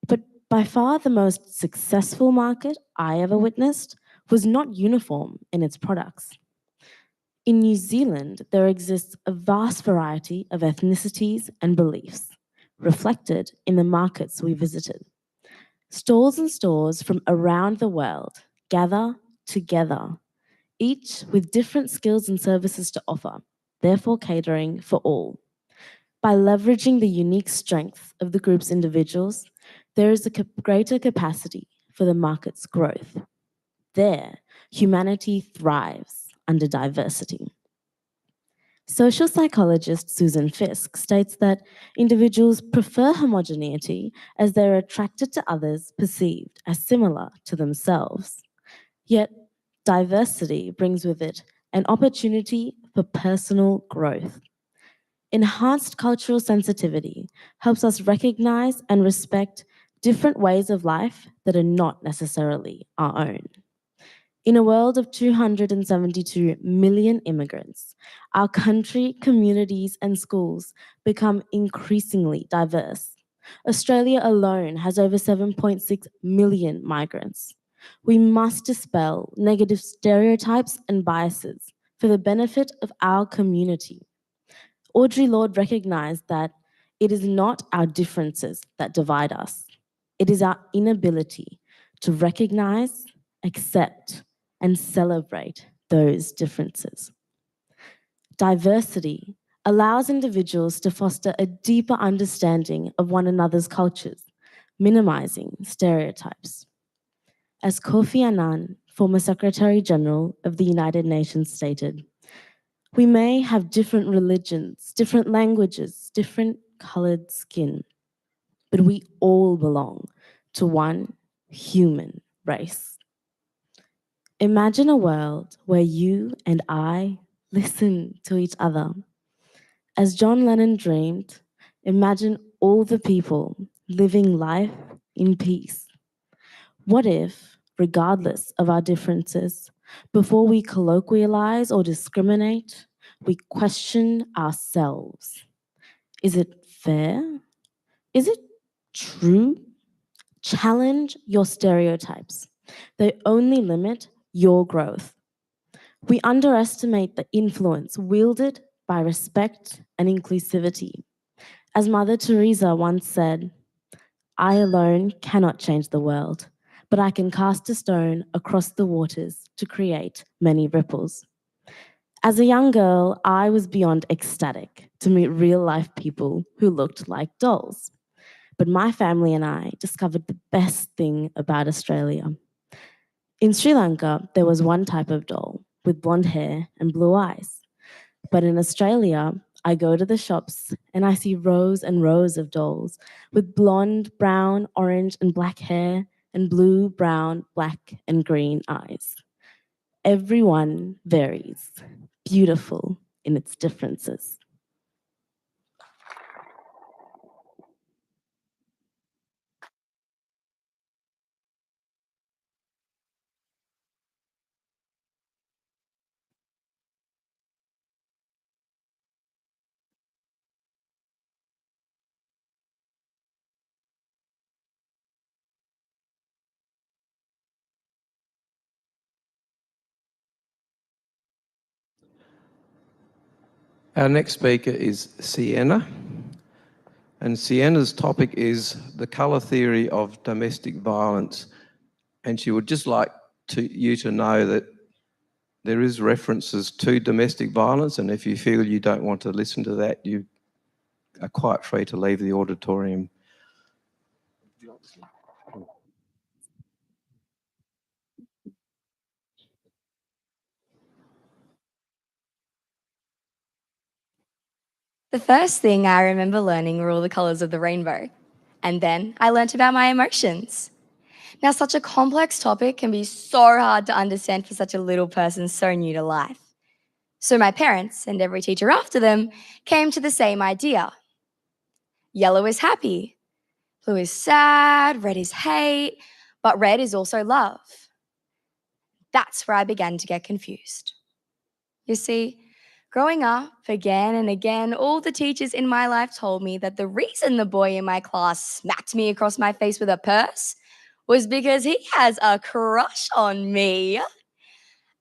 But by far the most successful market I ever witnessed was not uniform in its products. In New Zealand, there exists a vast variety of ethnicities and beliefs, reflected in the markets we visited. Stalls and stores from around the world gather together, each with different skills and services to offer, therefore catering for all. By leveraging the unique strength of the group's individuals, there is a greater capacity for the market's growth. There, humanity thrives under diversity. Social psychologist Susan Fiske states that individuals prefer homogeneity as they're attracted to others perceived as similar to themselves. Yet, diversity brings with it an opportunity for personal growth. Enhanced cultural sensitivity helps us recognize and respect different ways of life that are not necessarily our own. In a world of 272 million immigrants, our country, communities, and schools become increasingly diverse. Australia alone has over 7.6 million migrants. We must dispel negative stereotypes and biases for the benefit of our community. Audre Lorde recognized that it is not our differences that divide us. It is our inability to recognize, accept, and celebrate those differences. Diversity allows individuals to foster a deeper understanding of one another's cultures, minimizing stereotypes. As Kofi Annan, former Secretary General of the United Nations, stated, "We may have different religions, different languages, different colored skin, but we all belong to one human race." Imagine a world where you and I listen to each other. As John Lennon dreamed, imagine all the people living life in peace. What if, regardless of our differences, before we colloquialize or discriminate, we question ourselves? Is it fair? Is it true? Challenge your stereotypes. They only limit your growth. We underestimate the influence wielded by respect and inclusivity. As Mother Teresa once said, "I alone cannot change the world, but I can cast a stone across the waters to create many ripples." As a young girl, I was beyond ecstatic to meet real life people who looked like dolls. But my family and I discovered the best thing about Australia. In Sri Lanka, there was one type of doll with blonde hair and blue eyes. But in Australia, I go to the shops and I see rows and rows of dolls with blonde, brown, orange, and black hair and blue, brown, black, and green eyes. Everyone varies, beautiful in its differences. Our next speaker is Sienna. And Sienna's topic is the colour theory of domestic violence. And she would just like you to know that there is references to domestic violence, and if you feel you don't want to listen to that, you are quite free to leave the auditorium. The first thing I remember learning were all the colours of the rainbow. And then I learnt about my emotions. Now, such a complex topic can be so hard to understand for such a little person so new to life. So my parents, and every teacher after them, came to the same idea. Yellow is happy, blue is sad, red is hate, but red is also love. That's where I began to get confused. You see, growing up again and again, all the teachers in my life told me that the reason the boy in my class smacked me across my face with a purse was because he has a crush on me.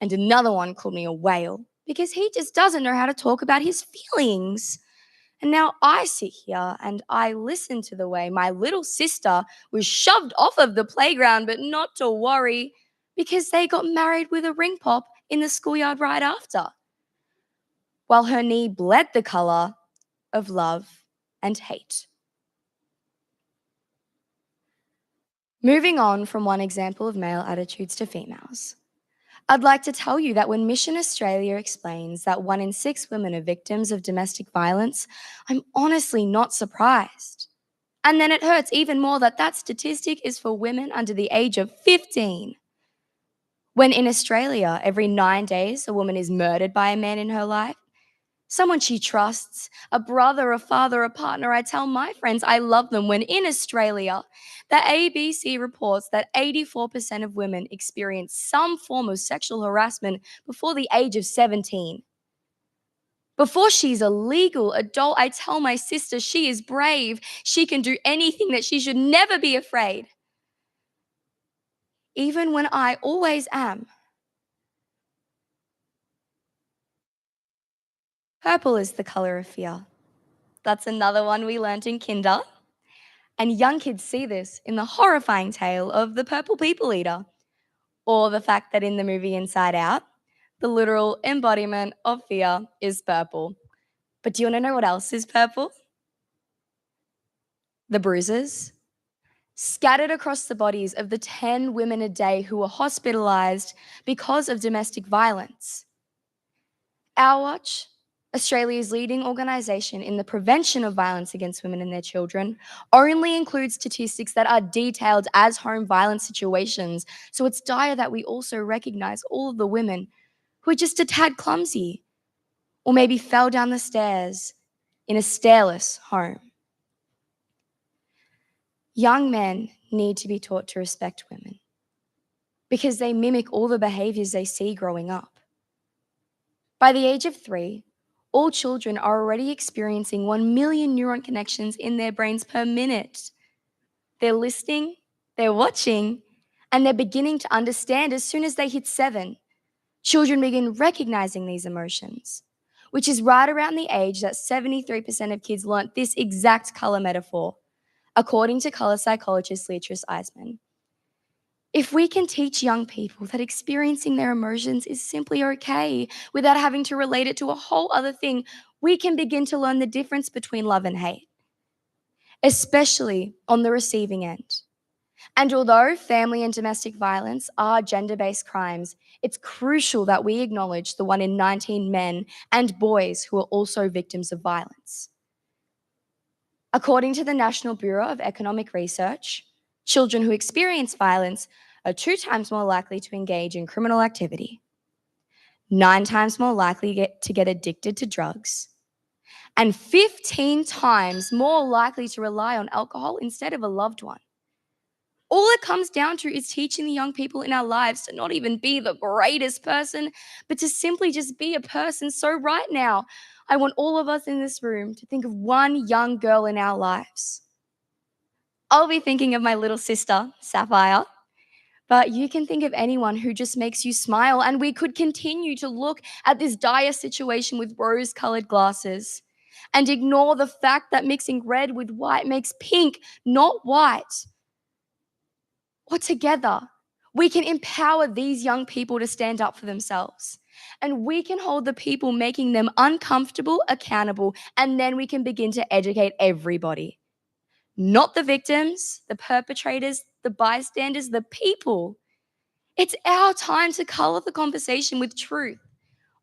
And another one called me a whale because he just doesn't know how to talk about his feelings. And now I sit here and I listen to the way my little sister was shoved off of the playground, but not to worry because they got married with a ring pop in the schoolyard right after, while her knee bled the colour of love and hate. Moving on from one example of male attitudes to females. I'd like to tell you that when Mission Australia explains that 1 in 6 women are victims of domestic violence, I'm honestly not surprised. And then it hurts even more that that statistic is for women under the age of 15. When in Australia, every 9 days, a woman is murdered by a man in her life, someone she trusts, a brother, a father, a partner. I tell my friends I love them. When in Australia, the ABC reports that 84% of women experience some form of sexual harassment before the age of 17. Before she's a legal adult, I tell my sister she is brave. She can do anything, that she should never be afraid. Even when I always am. Purple is the color of fear. That's another one we learned in kinder. And young kids see this in the horrifying tale of the purple people eater, or the fact that in the movie Inside Out, the literal embodiment of fear is purple. But do you want to know what else is purple? The bruises. Scattered across the bodies of the 10 women a day who were hospitalized because of domestic violence. Our Watch, Australia's leading organisation in the prevention of violence against women and their children, only includes statistics that are detailed as home violence situations. So it's dire that we also recognise all of the women who are just a tad clumsy, or maybe fell down the stairs in a stairless home. Young men need to be taught to respect women because they mimic all the behaviours they see growing up. By the age of 3, all children are already experiencing 1 million neuron connections in their brains per minute. They're listening, they're watching, and they're beginning to understand as soon as they hit 7. Children begin recognizing these emotions, which is right around the age that 73% of kids learnt this exact color metaphor, according to color psychologist Leatrice Eisman. If we can teach young people that experiencing their emotions is simply okay without having to relate it to a whole other thing, we can begin to learn the difference between love and hate, especially on the receiving end. And although family and domestic violence are gender-based crimes, it's crucial that we acknowledge the 1 in 19 men and boys who are also victims of violence. According to the National Bureau of Economic Research, children who experience violence are 2 times more likely to engage in criminal activity, 9 times more likely to get addicted to drugs, and 15 times more likely to rely on alcohol instead of a loved one. All it comes down to is teaching the young people in our lives to not even be the greatest person, but to simply just be a person. So right now, I want all of us in this room to think of one young girl in our lives. I'll be thinking of my little sister, Sapphire, but you can think of anyone who just makes you smile, and we could continue to look at this dire situation with rose-colored glasses and ignore the fact that mixing red with white makes pink, not white. Or together, we can empower these young people to stand up for themselves. And we can hold the people making them uncomfortable accountable, and then we can begin to educate everybody. Not the victims, the perpetrators, the bystanders, the people. It's our time to color the conversation with truth,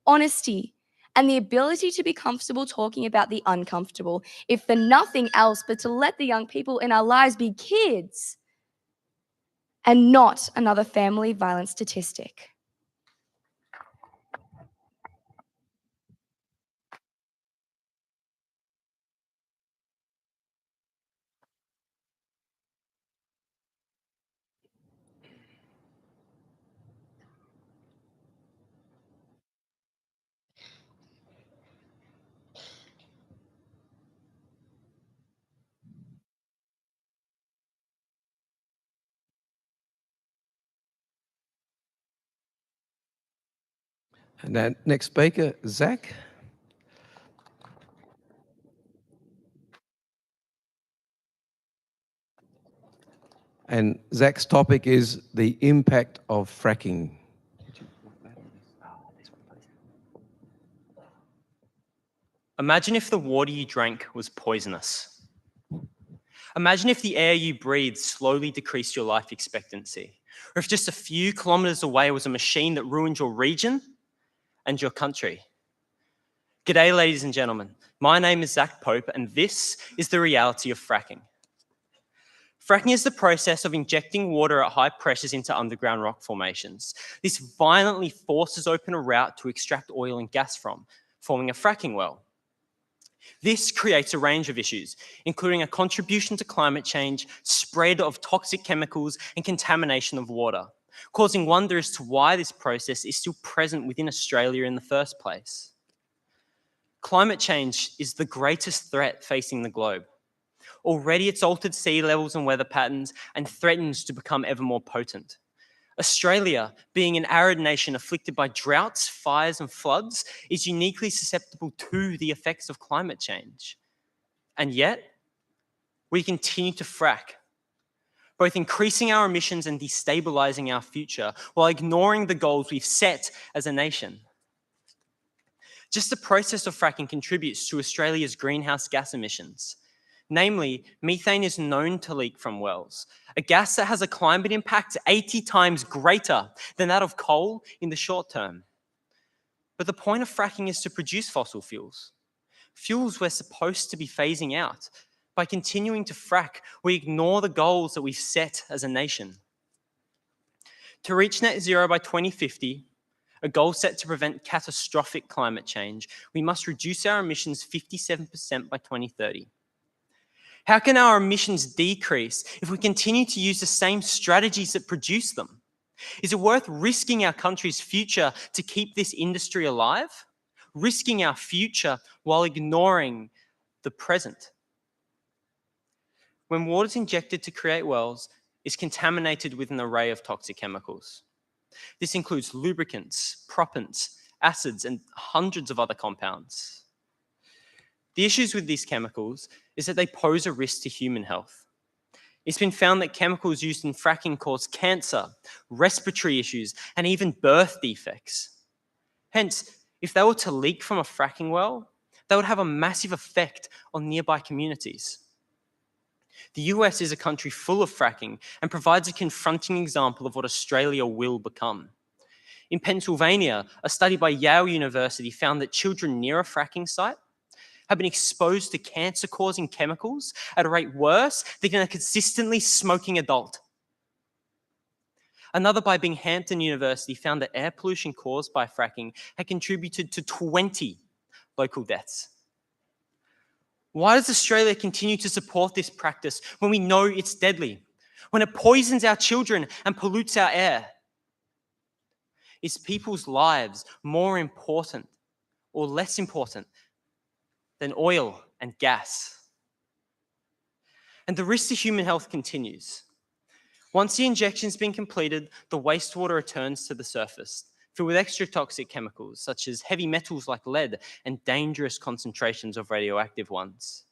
honesty, and the ability to be comfortable talking about the uncomfortable, if for nothing else but to let the young people in our lives be kids and not another family violence statistic. And our next speaker, Zach. And Zach's topic is the impact of fracking. Imagine if the water you drank was poisonous. Imagine if the air you breathed slowly decreased your life expectancy. or if just a few kilometers away was a machine that ruined your region and your country. G'day, ladies and gentlemen. My name is Zach Pope, and this is the reality of fracking. Fracking is the process of injecting water at high pressures into underground rock formations. This violently forces open a route to extract oil and gas from, forming a fracking well. This creates a range of issues, including a contribution to climate change, spread of toxic chemicals, and contamination of water, causing wonder as to why this process is still present within Australia in the first place. Climate change is the greatest threat facing the globe. Already it's altered sea levels and weather patterns and threatens to become ever more potent. Australia, being an arid nation afflicted by droughts, fires and floods, is uniquely susceptible to the effects of climate change. And yet, we continue to frack, both increasing our emissions and destabilising our future while ignoring the goals we've set as a nation. Just the process of fracking contributes to Australia's greenhouse gas emissions. Namely, methane is known to leak from wells, a gas that has a climate impact 80 times greater than that of coal in the short term. But the point of fracking is to produce fossil fuels. Fuels we're supposed to be phasing out. By continuing to frack, we ignore the goals that we've set as a nation. To reach net zero by 2050, a goal set to prevent catastrophic climate change, we must reduce our emissions 57% by 2030. How can our emissions decrease if we continue to use the same strategies that produce them? Is it worth risking our country's future to keep this industry alive? Risking our future while ignoring the present? When water is injected to create wells, it's contaminated with an array of toxic chemicals. This includes lubricants, proppants, acids, and hundreds of other compounds. The issues with these chemicals is that they pose a risk to human health. It's been found that chemicals used in fracking cause cancer, respiratory issues, and even birth defects. Hence, if they were to leak from a fracking well, they would have a massive effect on nearby communities. The US is a country full of fracking and provides a confronting example of what Australia will become. In Pennsylvania, a study by Yale University found that children near a fracking site have been exposed to cancer-causing chemicals at a rate worse than a consistently smoking adult. Another by Binghamton University found that air pollution caused by fracking had contributed to 20 local deaths. Why does Australia continue to support this practice when we know it's deadly, when it poisons our children and pollutes our air? Is people's lives more important or less important than oil and gas? And the risk to human health continues. Once the injection's been completed, the wastewater returns to the surface, filled with extra toxic chemicals such as heavy metals like lead and dangerous concentrations of radioactive ones.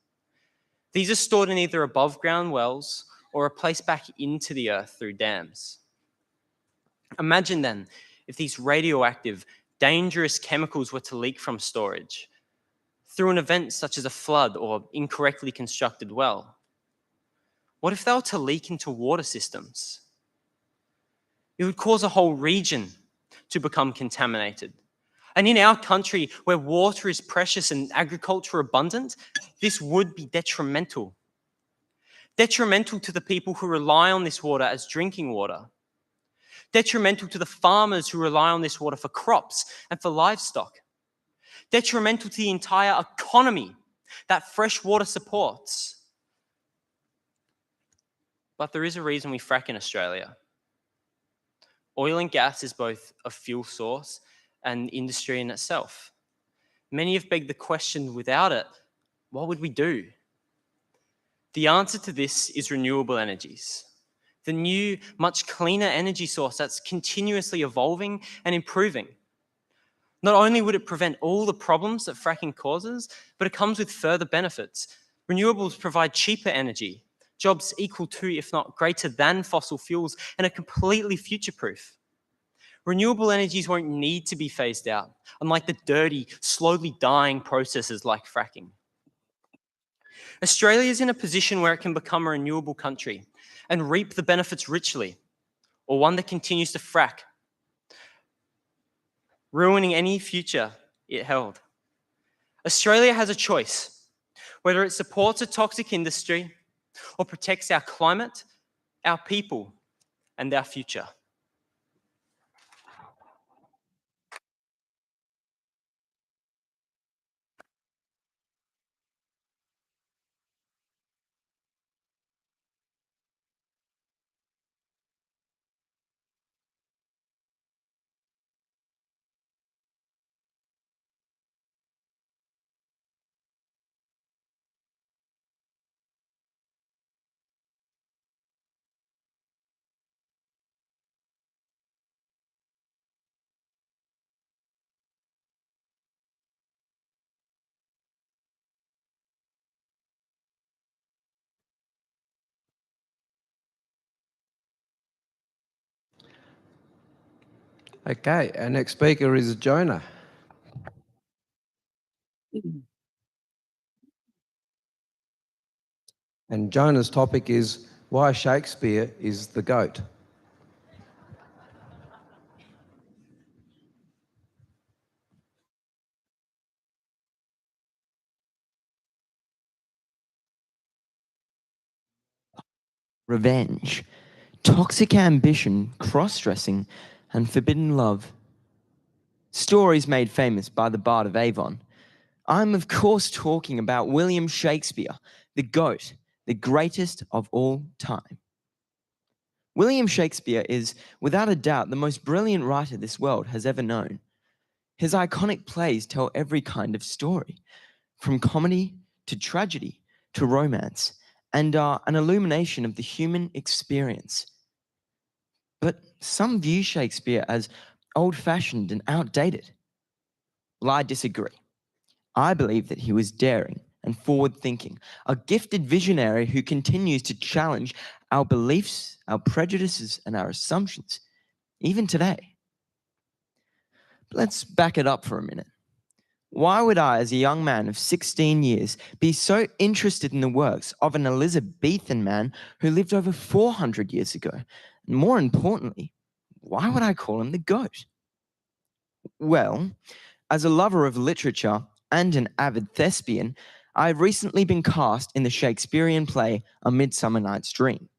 These are stored in either above ground wells or are placed back into the earth through dams. Imagine then if these radioactive, dangerous chemicals were to leak from storage through an event such as a flood or incorrectly constructed well. What if they were to leak into water systems? It would cause a whole region to become contaminated. And in our country, where water is precious and agriculture abundant, this would be detrimental. Detrimental to the people who rely on this water as drinking water. Detrimental to the farmers who rely on this water for crops and for livestock. Detrimental to the entire economy that fresh water supports. But there is a reason we frack in Australia. Oil and gas is both a fuel source and industry in itself. Many have begged the question, without it, what would we do? The answer to this is renewable energies. The new, much cleaner energy source that's continuously evolving and improving. Not only would it prevent all the problems that fracking causes, but it comes with further benefits. Renewables provide cheaper energy, jobs equal to, if not greater than, fossil fuels, and are completely future-proof. Renewable energies won't need to be phased out, unlike the dirty, slowly dying processes like fracking. Australia is in a position where it can become a renewable country and reap the benefits richly. or one that continues to frack, ruining any future it held. Australia has a choice, whether it supports a toxic industry or protects our climate, our people, and our future. Okay, our next speaker is Jonah. And Jonah's topic is why Shakespeare is the GOAT. Revenge, toxic ambition, cross-dressing, and forbidden love. Stories made famous by the Bard of Avon. I'm of course talking about William Shakespeare, the GOAT, the greatest of all time. William Shakespeare is, without a doubt, the most brilliant writer this world has ever known. His iconic plays tell every kind of story, from comedy to tragedy to romance, and are an illumination of the human experience. But some view Shakespeare as old-fashioned and outdated. Well, I disagree. I believe that he was daring and forward-thinking, a gifted visionary who continues to challenge our beliefs, our prejudices, and our assumptions, even today. But let's back it up for a minute. Why would I, as a young man of 16 years, be so interested in the works of an Elizabethan man who lived over 400 years ago? And more importantly, why would I call him the GOAT? Well, as a lover of literature and an avid thespian, I have recently been cast in the Shakespearean play A Midsummer Night's Dream.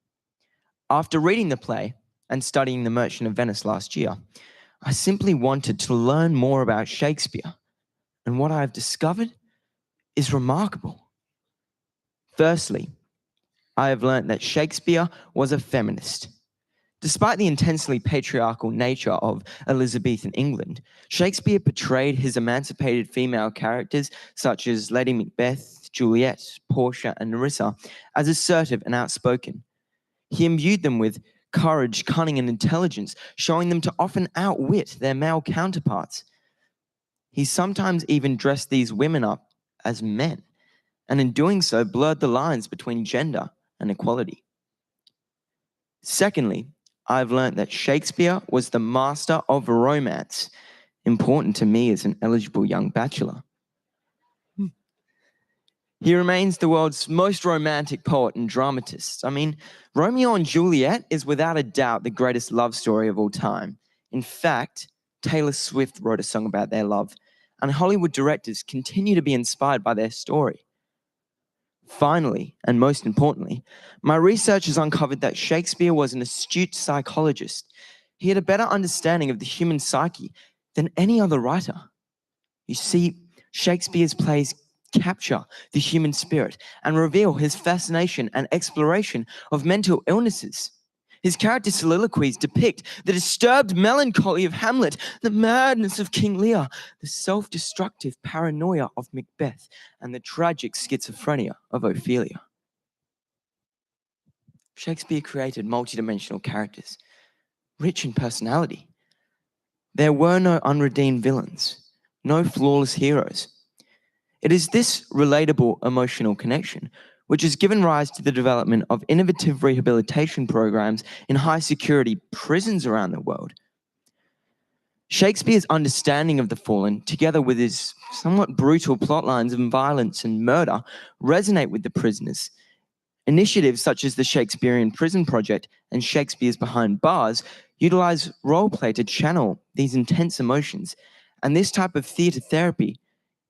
After reading the play and studying The Merchant of Venice last year, I simply wanted to learn more about Shakespeare, and what I have discovered is remarkable. Firstly, I have learned that Shakespeare was a feminist. Despite the intensely patriarchal nature of Elizabethan England, Shakespeare portrayed his emancipated female characters, such as Lady Macbeth, Juliet, Portia, and Nerissa, as assertive and outspoken. He imbued them with courage, cunning, and intelligence, showing them to often outwit their male counterparts. He sometimes even dressed these women up as men, and in doing so blurred the lines between gender and equality. Secondly, I've learned that Shakespeare was the master of romance, important to me as an eligible young bachelor. He remains the world's most romantic poet and dramatist. I mean, Romeo and Juliet is without a doubt the greatest love story of all time. In fact, Taylor Swift wrote a song about their love, and Hollywood directors continue to be inspired by their story. Finally, and most importantly, my research has uncovered that Shakespeare was an astute psychologist. He had a better understanding of the human psyche than any other writer. You see, Shakespeare's plays capture the human spirit and reveal his fascination and exploration of mental illnesses. His character soliloquies depict the disturbed melancholy of Hamlet, the madness of King Lear, the self-destructive paranoia of Macbeth, and the tragic schizophrenia of Ophelia. Shakespeare created multidimensional characters, rich in personality. There were no unredeemed villains, no flawless heroes. It is this relatable emotional connection which has given rise to the development of innovative rehabilitation programs in high-security prisons around the world. Shakespeare's understanding of the fallen, together with his somewhat brutal plotlines of violence and murder, resonate with the prisoners, Initiatives such as the Shakespearean Prison Project and Shakespeare's Behind Bars utilize role play to channel these intense emotions, and this type of theatre therapy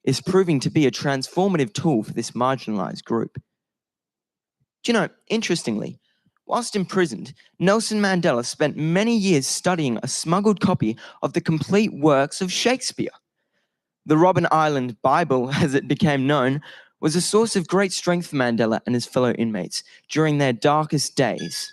is proving to be a transformative tool for this marginalized group. Do you know, interestingly, whilst imprisoned, Nelson Mandela spent many years studying a smuggled copy of the complete works of Shakespeare. The Robben Island Bible, as it became known, was a source of great strength for Mandela and his fellow inmates during their darkest days.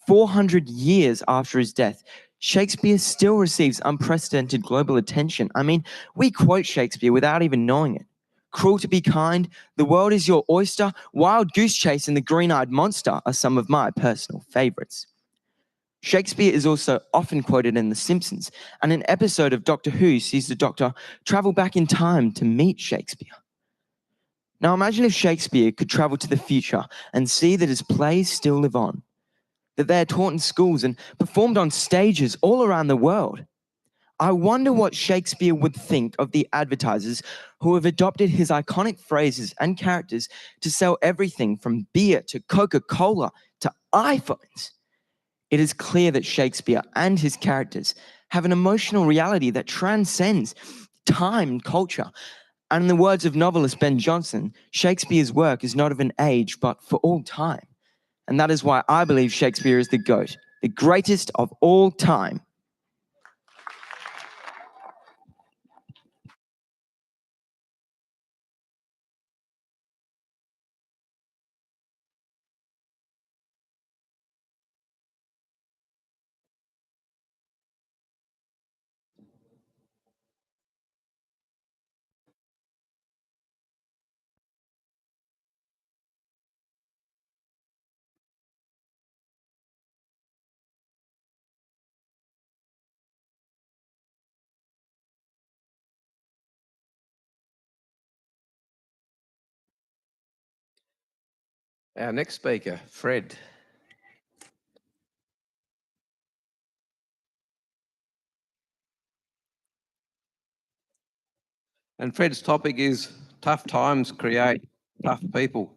400 years after his death, Shakespeare still receives unprecedented global attention. I mean, we quote Shakespeare without even knowing it. Cruel to be kind, The world is your oyster, Wild Goose Chase, and The Green-Eyed Monster are some of my personal favorites. Shakespeare is also often quoted in The Simpsons, and an episode of Doctor Who sees the Doctor travel back in time to meet Shakespeare. Now imagine if Shakespeare could travel to the future and see that his plays still live on, that they are taught in schools and performed on stages all around the world. I wonder what Shakespeare would think of the advertisers who have adopted his iconic phrases and characters to sell everything from beer to Coca-Cola to iPhones. It is clear that Shakespeare and his characters have an emotional reality that transcends time and culture. And in the words of novelist Ben Jonson, Shakespeare's work is not of an age, but for all time. And that is why I believe Shakespeare is the GOAT, the greatest of all time. Our next speaker, Fred. And Fred's topic is tough times create tough people.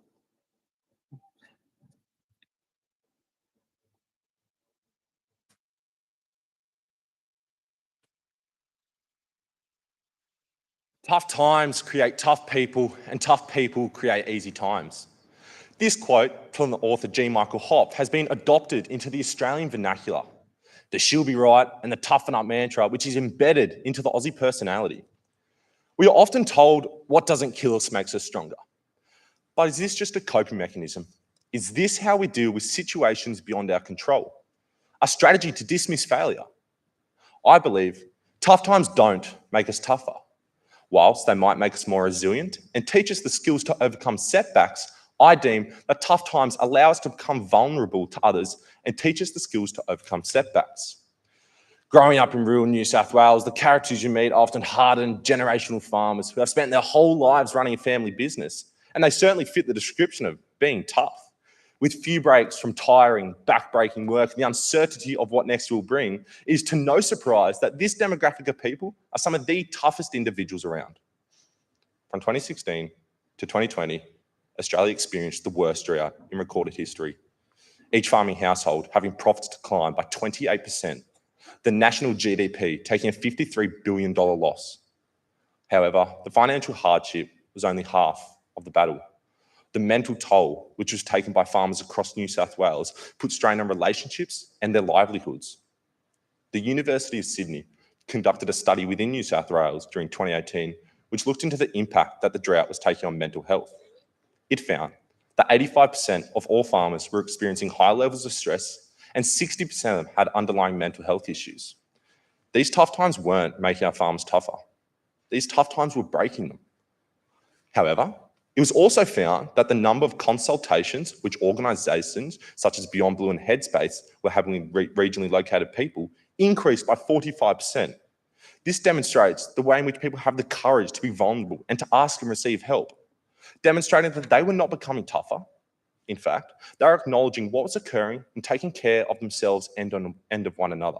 Tough times create tough people, and tough people create easy times. This quote from the author G. Michael Hopp has been adopted into the Australian vernacular. The "she'll be right" and the "toughen up" mantra, which is embedded into the Aussie personality. We are often told what doesn't kill us makes us stronger. But is this just a coping mechanism? Is this how we deal with situations beyond our control? A strategy to dismiss failure? I believe tough times don't make us tougher. Whilst they might make us more resilient and teach us the skills to overcome setbacks, I deem that tough times allow us to become vulnerable to others and teach us the skills to overcome setbacks. Growing up in rural New South Wales, the characters you meet are often hardened generational farmers who have spent their whole lives running a family business, and they certainly fit the description of being tough. With few breaks from tiring, back-breaking work, the uncertainty of what next will bring, it is to no surprise that this demographic of people are some of the toughest individuals around. From 2016 to 2020, Australia experienced the worst drought in recorded history. Each farming household having profits decline by 28%, the national GDP taking a $53 billion loss. However, the financial hardship was only half of the battle. The mental toll, which was taken by farmers across New South Wales, put strain on relationships and their livelihoods. The University of Sydney conducted a study within New South Wales during 2018, which looked into the impact that the drought was taking on mental health. It found that 85% of all farmers were experiencing high levels of stress, and 60% of them had underlying mental health issues. These tough times weren't making our farms tougher. These tough times were breaking them. However, it was also found that the number of consultations which organisations such as Beyond Blue and Headspace were having with regionally located people increased by 45%. This demonstrates the way in which people have the courage to be vulnerable and to ask and receive help, demonstrating that they were not becoming tougher. In fact, they are acknowledging what was occurring and taking care of themselves and of one another.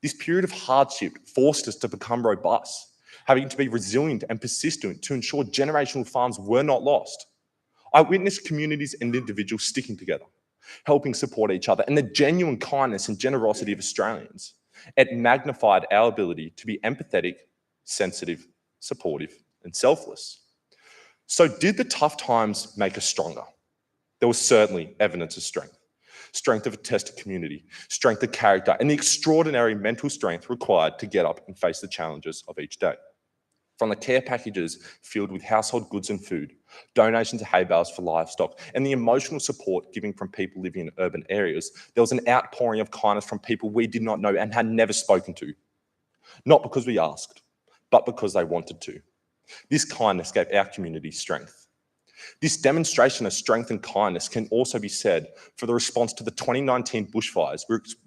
This period of hardship forced us to become robust, having to be resilient and persistent to ensure generational farms were not lost. I witnessed communities and individuals sticking together, helping support each other, and the genuine kindness and generosity of Australians. It magnified our ability to be empathetic, sensitive, supportive, and selfless. So did the tough times make us stronger? There was certainly evidence of strength. Strength of a tested community, strength of character, and the extraordinary mental strength required to get up and face the challenges of each day. From the care packages filled with household goods and food, donations of hay bales for livestock, and the emotional support given from people living in urban areas, there was an outpouring of kindness from people we did not know and had never spoken to. Not because we asked, but because they wanted to. This kindness gave our community strength. This demonstration of strength and kindness can also be said for the response to the 2019 bushfires,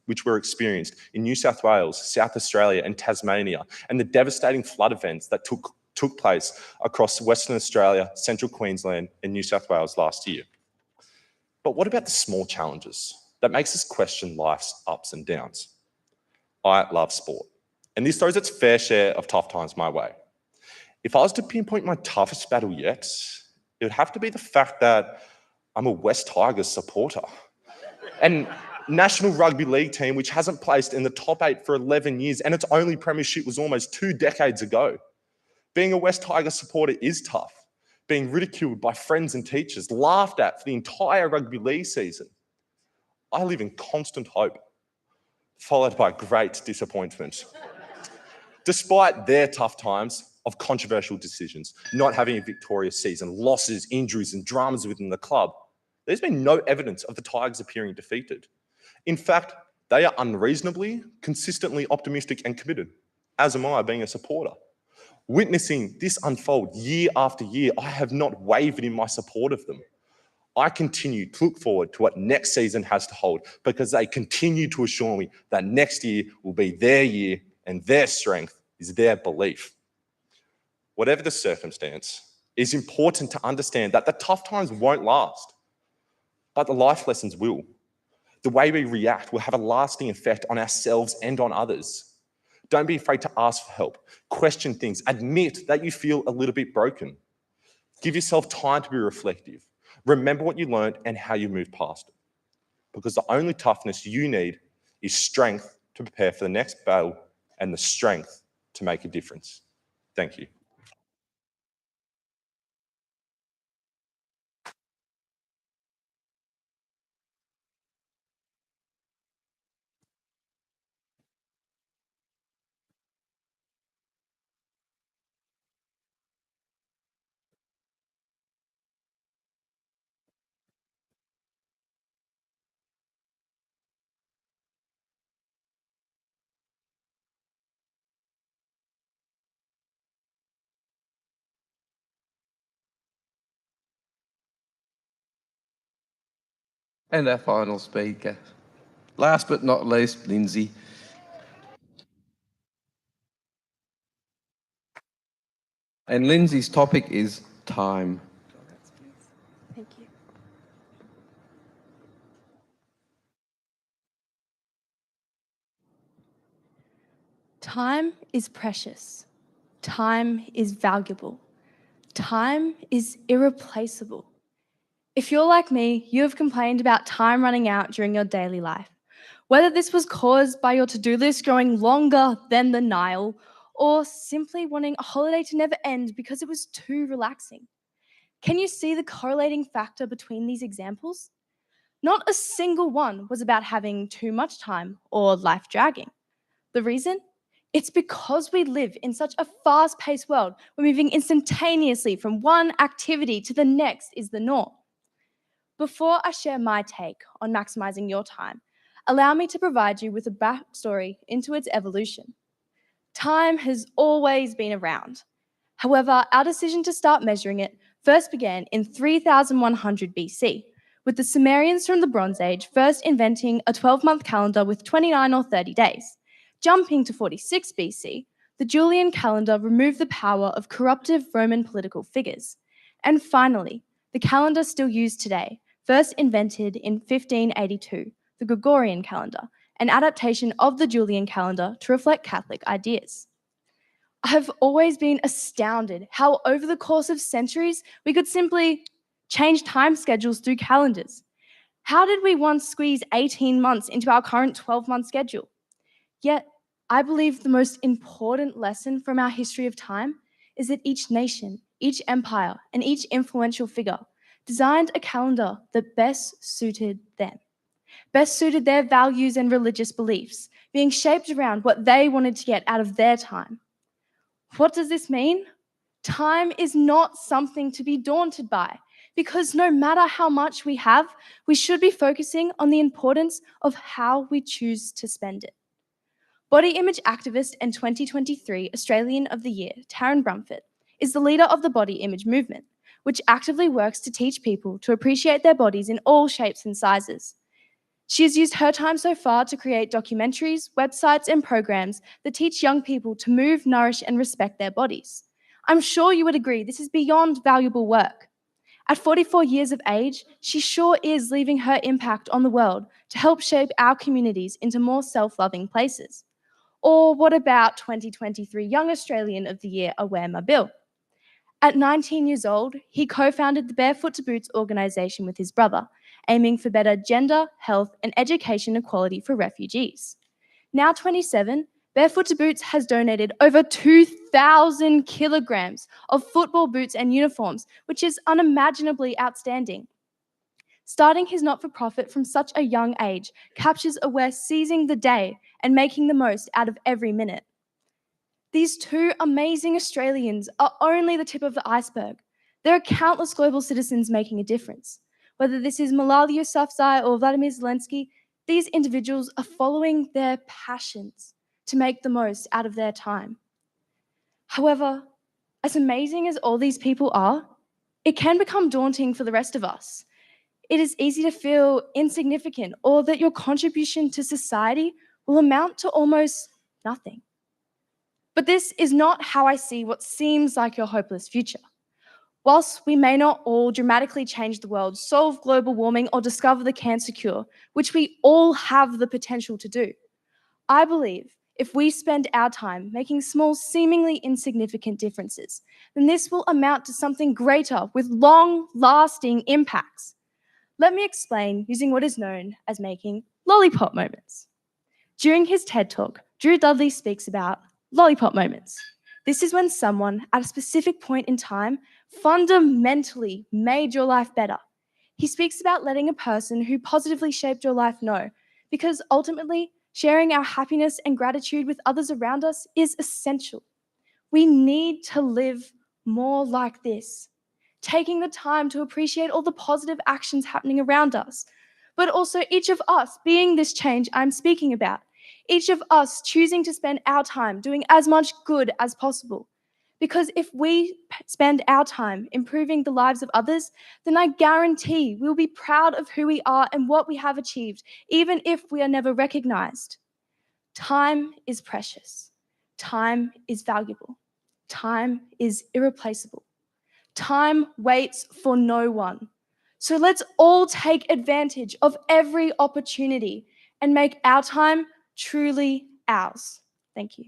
which were experienced in New South Wales, South Australia, and Tasmania, and the devastating flood events that took place across Western Australia, Central Queensland, and New South Wales last year. But what about the small challenges that makes us question life's ups and downs? I love sport, and this throws its fair share of tough times my way. If I was to pinpoint my toughest battle yet, it would have to be the fact that I'm a West Tigers supporter. And National Rugby League team, which hasn't placed in the top 8 for 11 years, and its only premiership was almost 2 decades ago. Being a West Tigers supporter is tough. Being ridiculed by friends and teachers, laughed at for the entire rugby league season. I live in constant hope, followed by great disappointment. Despite their tough times of controversial decisions, not having a victorious season, losses, injuries, and dramas within the club, there's been no evidence of the Tigers appearing defeated. In fact, they are unreasonably, consistently optimistic and committed, as am I being a supporter. Witnessing this unfold year after year, I have not wavered in my support of them. I continue to look forward to what next season has to hold because they continue to assure me that next year will be their year and their strength is their belief. Whatever the circumstance, it is important to understand that the tough times won't last, but the life lessons will. The way we react will have a lasting effect on ourselves and on others. Don't be afraid to ask for help, question things, admit that you feel a little bit broken. Give yourself time to be reflective. Remember what you learned and how you moved past it. Because the only toughness you need is strength to prepare for the next battle and the strength to make a difference. Thank you. And our final speaker, last but not least, Lindsay. And Lindsay's topic is time. Thank you. Time is precious. Time is valuable. Time is irreplaceable. If you're like me, you have complained about time running out during your daily life. Whether this was caused by your to-do list growing longer than the Nile, or simply wanting a holiday to never end because it was too relaxing. Can you see the correlating factor between these examples? Not a single one was about having too much time or life dragging. The reason? It's because we live in such a fast-paced world where moving instantaneously from one activity to the next is the norm. Before I share my take on maximizing your time, allow me to provide you with a backstory into its evolution. Time has always been around. However, our decision to start measuring it first began in 3100 BC, with the Sumerians from the Bronze Age first inventing a 12-month calendar with 29 or 30 days. Jumping to 46 BC, the Julian calendar removed the power of corruptive Roman political figures. And finally, the calendar still used today, first invented in 1582, the Gregorian calendar, an adaptation of the Julian calendar to reflect Catholic ideas. I've always been astounded how over the course of centuries, we could simply change time schedules through calendars. How did we once squeeze 18 months into our current 12-month schedule? Yet, I believe the most important lesson from our history of time is that each nation, each empire, and each influential figure designed a calendar that best suited them, best suited their values and religious beliefs, being shaped around what they wanted to get out of their time. What does this mean? Time is not something to be daunted by, because no matter how much we have, we should be focusing on the importance of how we choose to spend it. Body image activist and 2023 Australian of the Year, Taryn Brumfitt, is the leader of the body image movement, which actively works to teach people to appreciate their bodies in all shapes and sizes. She has used her time so far to create documentaries, websites, and programs that teach young people to move, nourish, and respect their bodies. I'm sure you would agree this is beyond valuable work. At 44 years of age, she sure is leaving her impact on the world to help shape our communities into more self-loving places. Or what about 2023 Young Australian of the Year, Aware Mabil? At 19 years old, he co-founded the Barefoot to Boots organisation with his brother, aiming for better gender, health, and education equality for refugees. Now 27, Barefoot to Boots has donated over 2,000 kilograms of football boots and uniforms, which is unimaginably outstanding. Starting his not-for-profit from such a young age captures Aware seizing the day and making the most out of every minute. These two amazing Australians are only the tip of the iceberg. There are countless global citizens making a difference. Whether this is Malala Yousafzai or Vladimir Zelensky, these individuals are following their passions to make the most out of their time. However, as amazing as all these people are, it can become daunting for the rest of us. It is easy to feel insignificant or that your contribution to society will amount to almost nothing. But this is not how I see what seems like your hopeless future. Whilst we may not all dramatically change the world, solve global warming, or discover the cancer cure, which we all have the potential to do, I believe if we spend our time making small, seemingly insignificant differences, then this will amount to something greater with long-lasting impacts. Let me explain using what is known as making lollipop moments. During his TED Talk, Drew Dudley speaks about lollipop moments. This is when someone at a specific point in time fundamentally made your life better. He speaks about letting a person who positively shaped your life know, because ultimately, sharing our happiness and gratitude with others around us is essential. We need to live more like this, taking the time to appreciate all the positive actions happening around us, but also each of us being this change I'm speaking about. Each of us choosing to spend our time doing as much good as possible. Because if we spend our time improving the lives of others, then I guarantee we'll be proud of who we are and what we have achieved, even if we are never recognized. Time is precious. Time is valuable. Time is irreplaceable. Time waits for no one. So let's all take advantage of every opportunity and make our time truly ours. Thank you.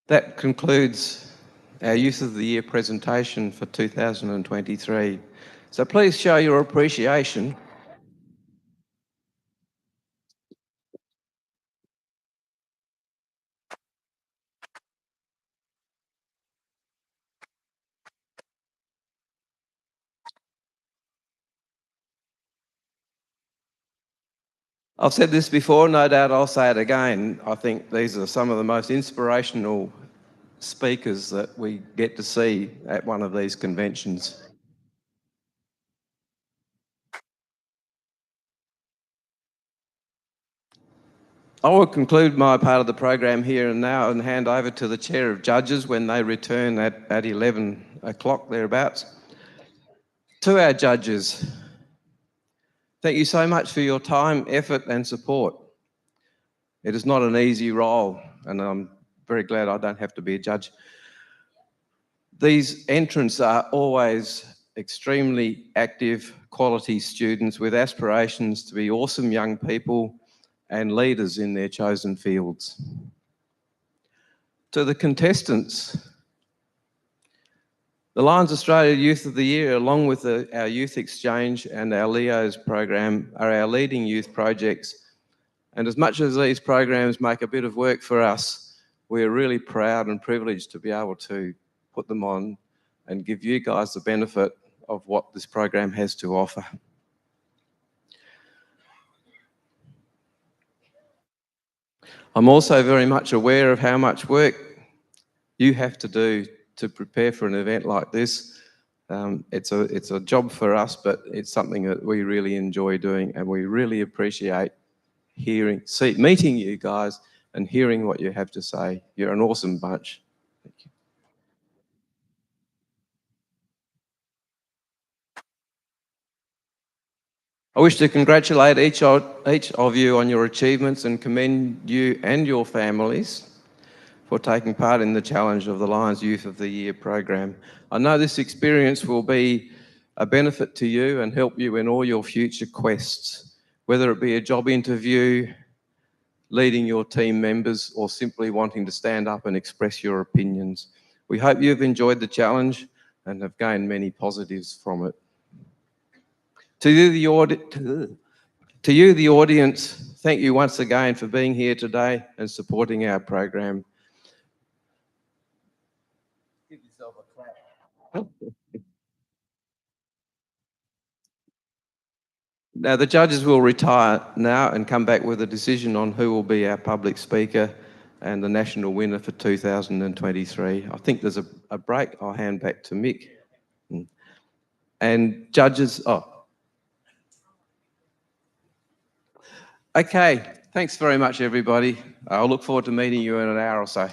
That concludes our Youth of the Year presentation for 2023. So please show your appreciation. I've said this before, no doubt I'll say it again. I think these are some of the most inspirational speakers that we get to see at one of these conventions. I will conclude my part of the program here and now and hand over to the Chair of Judges when they return at 11 o'clock thereabouts. To our judges, thank you so much for your time, effort and support. It is not an easy role, and I'm very glad I don't have to be a judge. These entrants are always extremely active, quality students with aspirations to be awesome young people and leaders in their chosen fields. To the contestants, the Lions Australia Youth of the Year, along with our Youth Exchange and our LEOs program, are our leading youth projects. And as much as these programs make a bit of work for us, we're really proud and privileged to be able to put them on and give you guys the benefit of what this program has to offer. I'm also very much aware of how much work you have to do to prepare for an event like this. It's a job for us, but it's something that we really enjoy doing, and we really appreciate meeting you guys and hearing what you have to say. You're an awesome bunch. Thank you. I wish to congratulate each of you on your achievements and commend you and your families for taking part in the challenge of the Lions Youth of the Year program. I know this experience will be a benefit to you and help you in all your future quests, whether it be a job interview, leading your team members, or simply wanting to stand up and express your opinions. We hope you've enjoyed the challenge and have gained many positives from it. To you, the audience, thank you once again for being here today and supporting our program. Give yourself a clap. Now, the judges will retire now and come back with a decision on who will be our public speaker and the national winner for 2023. I think there's a break. I'll hand back to Mick. And judges, okay, thanks very much, everybody. I'll look forward to meeting you in an hour or so.